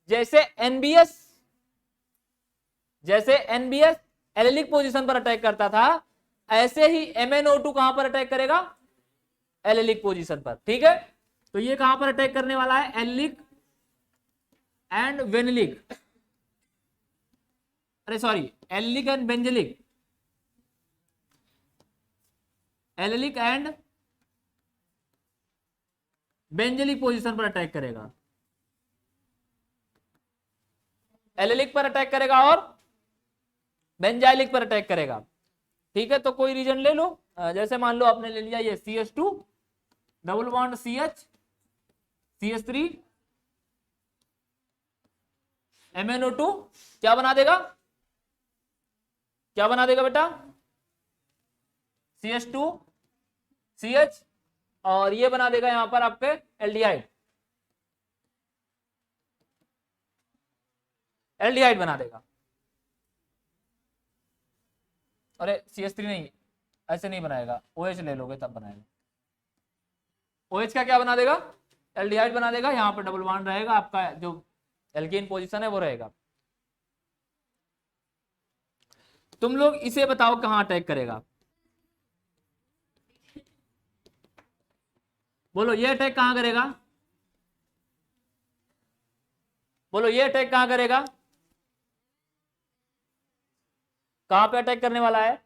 जैसे एनबीएस एलिलिक पोजीशन पर अटैक करता था, ऐसे ही MnO2 कहां पर अटैक करेगा, एलिलिक पोजीशन पर, ठीक है। तो ये कहां पर अटैक करने वाला है, एलिलिक एंड वेनिलिक, अरे sorry, allylic and benzylic, allylic and benzylic position पर अटैक करेगा, एलिलिक पर अटैक करेगा और बेंजाइलिक पर अटैक करेगा, ठीक है। तो कोई रीजन ले लो, जैसे मान लो आपने ले लिया ये CH2 double bond CH CH3 MnO2, क्या बना देगा, क्या बना देगा बेटा, CH2 CH, और ये बना देगा यहां पर आपके एल्डिहाइड, एल्डिहाइड बना देगा। अरे CH3 नहीं, ऐसे नहीं बनाएगा, OH ले लोगे तब बनाएगा। OH का क्या बना देगा, एल्डिहाइड बना देगा, यहां पर डबल बॉन्ड रहेगा, आपका जो एल्केन पोजीशन है वो रहेगा। तुम लोग इसे बताओ कहां अटैक करेगा, बोलो ये अटैक कहां करेगा, बोलो ये अटैक कहां करेगा, कहां पे अटैक करने वाला है,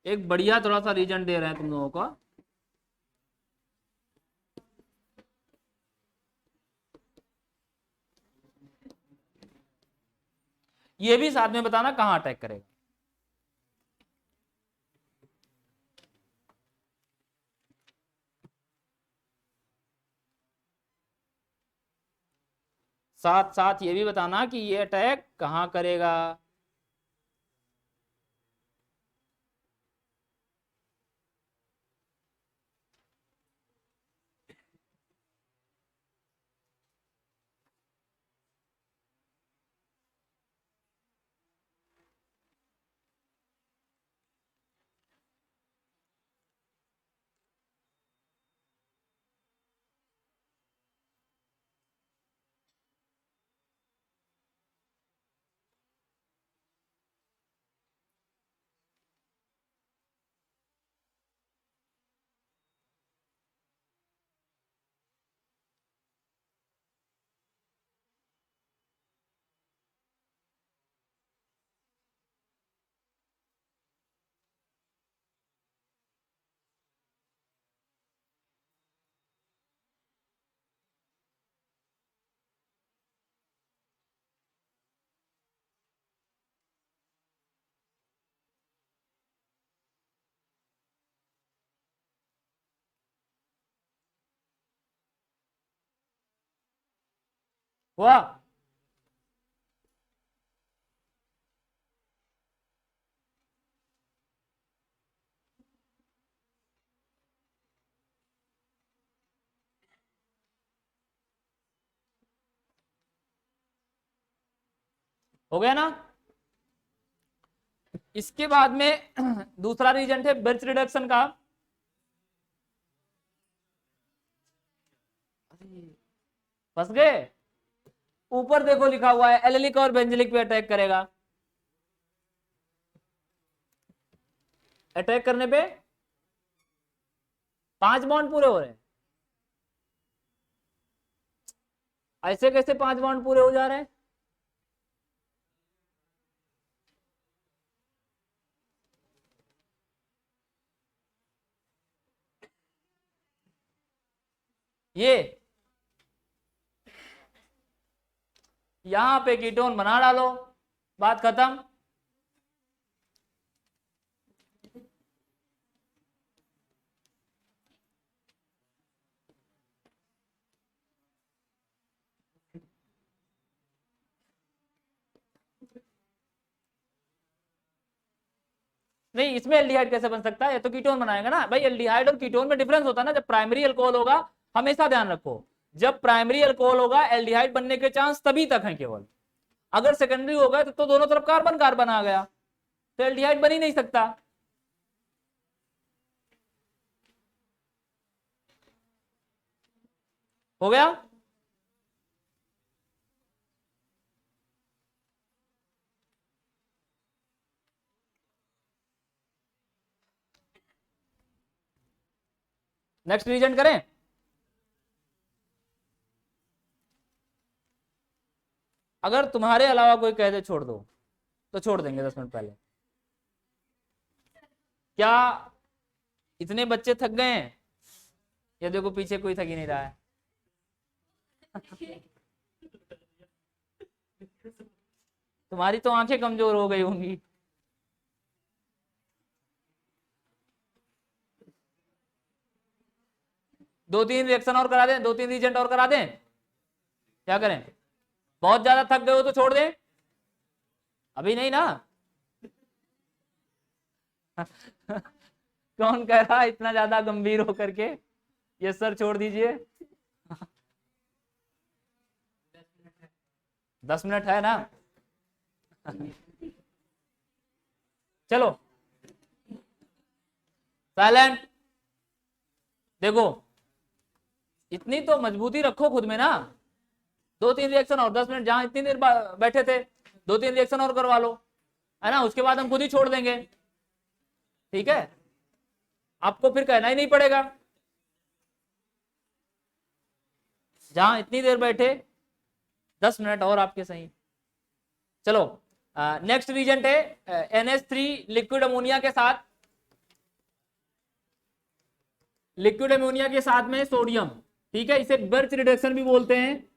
एक बढ़िया थोड़ा सा रीजन दे रहे हैं तुम लोगों को। ये भी साथ में बताना कहां अटैक करेगा। साथ साथ ये भी बताना कि ये अटैक कहां करेगा। वाह, हो गया ना। इसके बाद में दूसरा रीजन है बर्च रिडक्शन का। फंस गए। ऊपर देखो लिखा हुआ है एलिलिक और बेंजिलिक पे अटैक करेगा। अटैक करने पे 5 बॉन्ड पूरे हो रहे हैं। ऐसे कैसे 5 बॉन्ड पूरे हो जा रहे हैं? ये यहां पे कीटोन बना डालो, बात खत्म। नहीं, इसमें एल्डिहाइड कैसे बन सकता है? ये तो कीटोन बनाएगा ना भाई। एल्डिहाइड और कीटोन में डिफरेंस होता है ना। जब प्राइमरी अल्कोहल होगा, हमेशा ध्यान रखो, जब प्राइमरी अल्कोहल होगा एल्डिहाइड बनने के चांस तभी तक हैं केवल। अगर सेकेंडरी होगा तो दोनों तरफ कार्बन कार्बन आ गया, तो एल्डिहाइड बन ही नहीं सकता। हो गया। नेक्स्ट रीजन करें। अगर तुम्हारे अलावा कोई कह दे छोड़ दो, तो छोड़ देंगे 10 मिनट पहले। क्या इतने बच्चे थक गए हैं? ये देखो पीछे कोई थक ही नहीं रहा है। तुम्हारी तो आंखें कमजोर हो गई होंगी। दो तीन रिएक्शन और करा दें, 2-3 रीजेंट और करा दें, क्या करें? बहुत ज्यादा थक गए हो तो छोड़ दें? अभी नहीं ना। कौन कह रहा है इतना ज्यादा गंभीर होकर के? यस सर, छोड़ दीजिए। 10 मिनट है ना। चलो साइलेंट। देखो इतनी तो मजबूती रखो खुद में ना। 2-3 रिएक्शन और 10 मिनट, जहां इतनी देर बैठे थे 2-3 रिएक्शन और करवा लो, है ना। उसके बाद हम खुद ही छोड़ देंगे, ठीक है। आपको फिर कहना ही नहीं पड़ेगा। जहां इतनी देर बैठे 10 मिनट और आपके सही। चलो नेक्स्ट रीजेंट है NH3 लिक्विड अमोनिया के साथ, लिक्विड अमोनिया के साथ में सोडियम, ठीक है। इसे बर्च रिडक्शन भी बोलते हैं।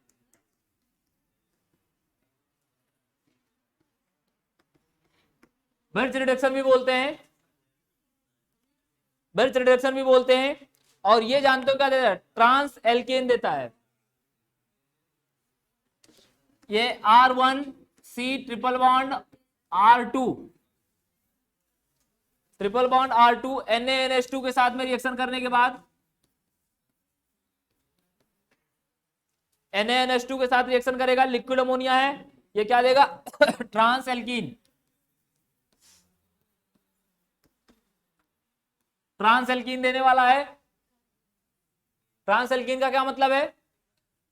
बर्च रिडक्शन भी बोलते हैं, बर्च रिडक्शन भी बोलते हैं। और ये जानते हो क्या देता है? ट्रांस एल्केन देता है। ये R1C triple bond R2, triple bond R2 NaNH2 के साथ में रिएक्शन करने के बाद, NaNH2 के साथ रिएक्शन करेगा, लिक्विड अमोनिया है, ये क्या देगा? Trans alkene. ट्रांस एल्कीन देने वाला है। ट्रांस एल्कीन का क्या मतलब है?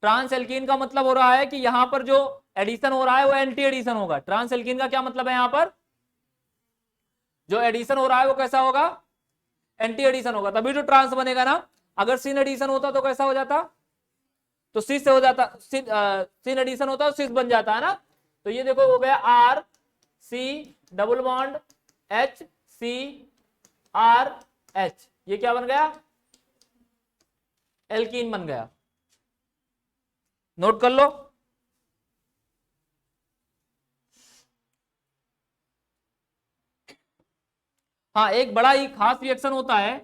ट्रांस एल्कीन का मतलब हो रहा है कि यहां पर जो एडिशन हो रहा है वो एंटी एडिशन होगा। ट्रांस एल्कीन का क्या मतलब है? यहां पर जो एडिशन हो रहा है वो कैसा होगा? एंटी एडिशन होगा, तभी तो ट्रांस बनेगा ना। अगर सिन एडिशन होता तो कैसा हो जाता? तो सिस से हो जाता। सिन एडिशन होता तो सिस बन जाता है ना। तो ये देखो हो गया RC डबल बॉन्ड HCRH, ये क्या बन गया? एल्कीन बन गया। नोट कर लो। हाँ, एक बड़ा ही खास रिएक्शन होता है,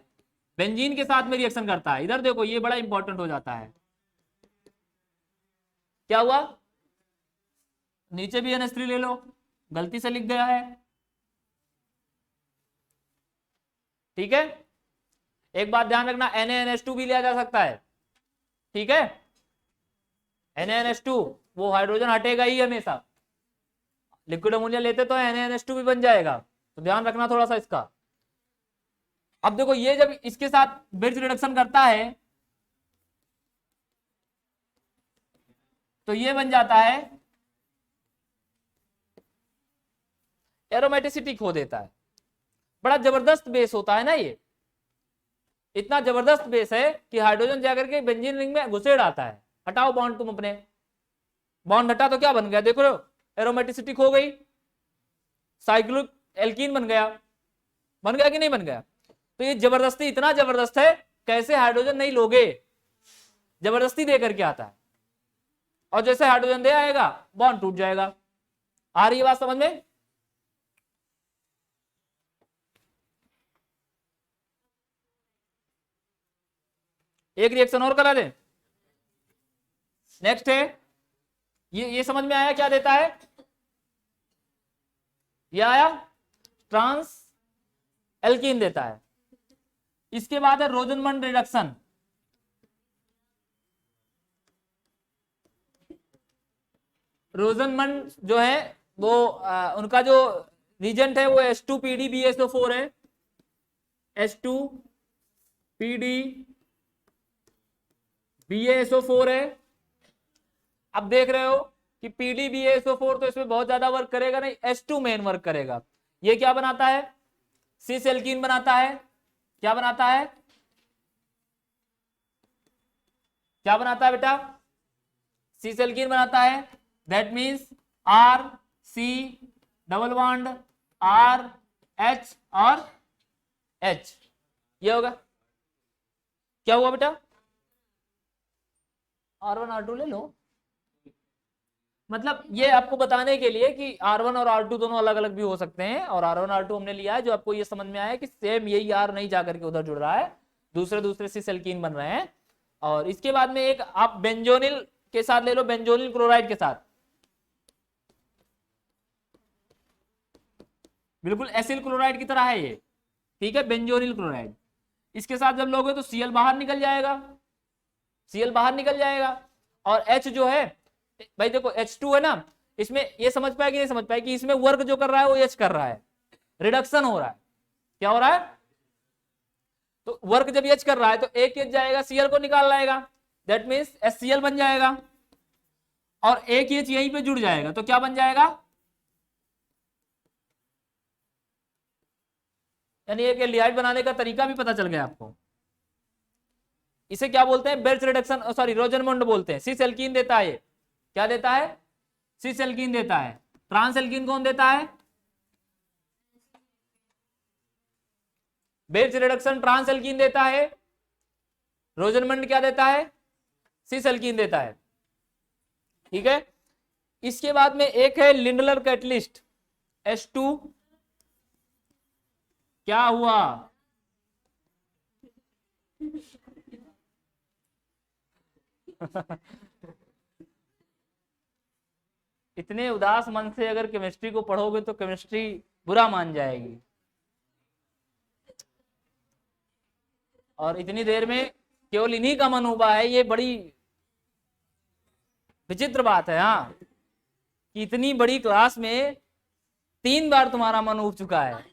बेंजीन के साथ में रिएक्शन करता है। इधर देखो ये बड़ा इंपॉर्टेंट हो जाता है। क्या हुआ? नीचे भी NH3 ले लो, गलती से लिख गया है, ठीक है। एक बात ध्यान रखना, NaNH2 भी लिया जा सकता है, ठीक है। NaNH2 वो हाइड्रोजन हटेगा ही हमेशा, लिक्विड अमोनिया लेते तो NaNH2 भी बन जाएगा, तो ध्यान रखना थोड़ा सा इसका। अब देखो ये जब इसके साथ ब्रिज रिडक्शन करता है तो ये बन जाता है, एरोमेटिसिटी खो देता है। बड़ा जबरदस्त बेस होता है ना ये, इतना जबरदस्त बेस है कि हाइड्रोजन जाकर के बेंजीन रिंग में घुसेड़ आता है। हटाओ बॉन्ड तुम अपने, बॉन्ड हटा तो क्या बन गया, देखो एरोमेटिसिटी खो गई, साइक्लिक एल्कीन बन गया कि नहीं बन गया। तो ये जबरदस्ती, इतना जबरदस्त है, कैसे हाइड्रोजन नहीं लोगे, जबरदस्ती दे करके आता है। और जैसे हाइड्रोजन दे आएगा बॉन्ड टूट जाएगा। आ रही है बात समझ में? एक रिएक्शन और करा दें। नेक्स्ट है ये समझ में आया क्या देता है, ये आया ट्रांस एल्कीन देता है। इसके बाद है रोजनमंड रिडक्शन। रोजनमंड जो है वो उनका जो रीजेंट है वो H2PdBSO4 है, H2PdBSO4 है। अब देख रहे हो कि PdBSO4 तो इसमें बहुत ज्यादा वर्क करेगा नहीं, H2 मेन वर्क करेगा। ये क्या बनाता है, सिस एल्कीन बनाता है। क्या बनाता है, क्या बनाता है बेटा, सिस एल्कीन बनाता है। That means RC double bond RH और H, ये होगा। क्या हुआ बेटा, R1 R2 ले लो। मतलब ये आपको बताने के लिए कि R1 और R2 दोनों अलग अलग भी हो सकते हैं, और R1 R2 हमने लिया है जो आपको ये समझ में आया कि सेम यही R नहीं जाकर के उधर जुड़ रहा है, दूसरे दूसरे सिस एल्कीन बन रहे हैं। और इसके बाद में एक आप बेंजोनिल के साथ ले लो, बेंजोनिल क्लोराइड के साथ, बिल्कुल एसिल क्लोराइड की तरह है ये, ठीक है, बेंजोनिल क्लोराइड। इसके साथ जब लोगे तो Cl बाहर निकल जाएगा, Cl बाहर निकल जाएगा। और H जो है भाई देखो H2 है ना, इसमें ये समझ पाए कि नहीं समझ पाए कि इसमें वर्क जो कर रहा है वो H कर रहा है, रिडक्शन हो रहा है। क्या हो रहा है, तो वर्क जब H कर रहा है तो एक H जाएगा Cl को निकाल लाएगा, दैट मीन्स HCl बन जाएगा। और एक H यहीं पे जुड़ जाएगा तो क्या बन जाएगा, यानी एक एल्डिहाइड बनाने का तरीका भी पता चल गया आपको। इसे क्या बोलते हैं, बेल्च रिडक्शन, सॉरी रोजनमंड बोलते हैं। सिस एल्कीन देता है, क्या देता है, सिस एल्कीन देता है। ट्रांस एल्कीन कौन देता है, बेल्च रिडक्शन ट्रांस एल्कीन देता है। रोजनमंड क्या देता है, सिस एल्कीन देता है, ठीक है। इसके बाद में एक है लिंडलर कैटलिस्ट H2, क्या हुआ इतने उदास मन से अगर केमिस्ट्री को पढ़ोगे तो केमिस्ट्री बुरा मान जाएगी। और इतनी देर में केवल इन्हीं का मन हुआ है, ये बड़ी विचित्र बात है। हाँ, कि इतनी बड़ी क्लास में 3 बार तुम्हारा मन उठ चुका है।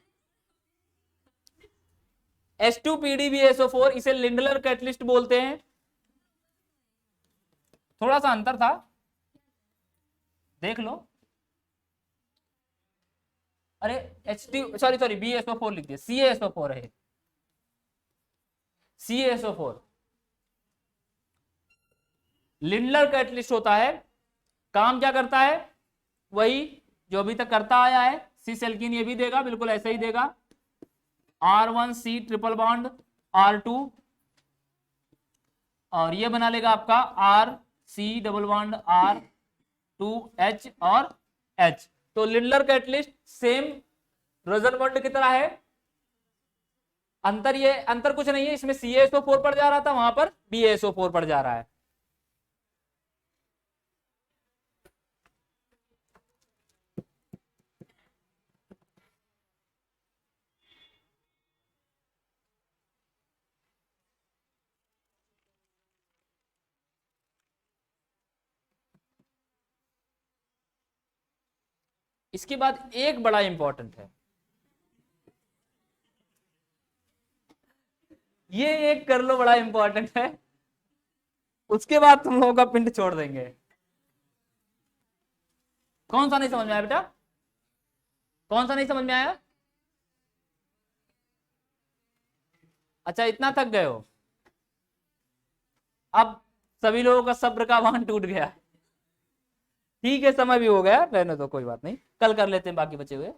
H2PdBSO4 इसे लिंडलर कैटलिस्ट बोलते हैं। थोड़ा सा अंतर था, देख लो। अरे सॉरी BSO4 लिख दिया, CaSO4 है, CaSO4 लिंडलर कैटलिस्ट होता है। काम क्या करता है, वही जो अभी तक करता आया है। सिस एल्कीन ये भी देगा, बिल्कुल ऐसा ही देगा, R1C ट्रिपल बॉन्ड R2, और ये बना लेगा आपका RC डबल बॉन्ड R2H और H। तो लिंडलर कैटलिस्ट सेम रोजनमंड की तरह है। अंतर कुछ नहीं है, इसमें CaSO4 पड़ जा रहा था, वहां पर BaSO4 पड़ जा रहा है। इसके बाद एक बड़ा इंपॉर्टेंट है, ये एक कर लो, बड़ा इंपॉर्टेंट है, उसके बाद तुम लोगों का पिंड छोड़ देंगे। कौन सा नहीं समझ में आया बेटा, कौन सा नहीं समझ में आया? अच्छा इतना थक गए हो, अब सभी लोगों का सब्र का बांध टूट गया। ठीक है, समय भी हो गया, रहने दो, कोई बात नहीं, कल कर लेते हैं बाकी बचे हुए।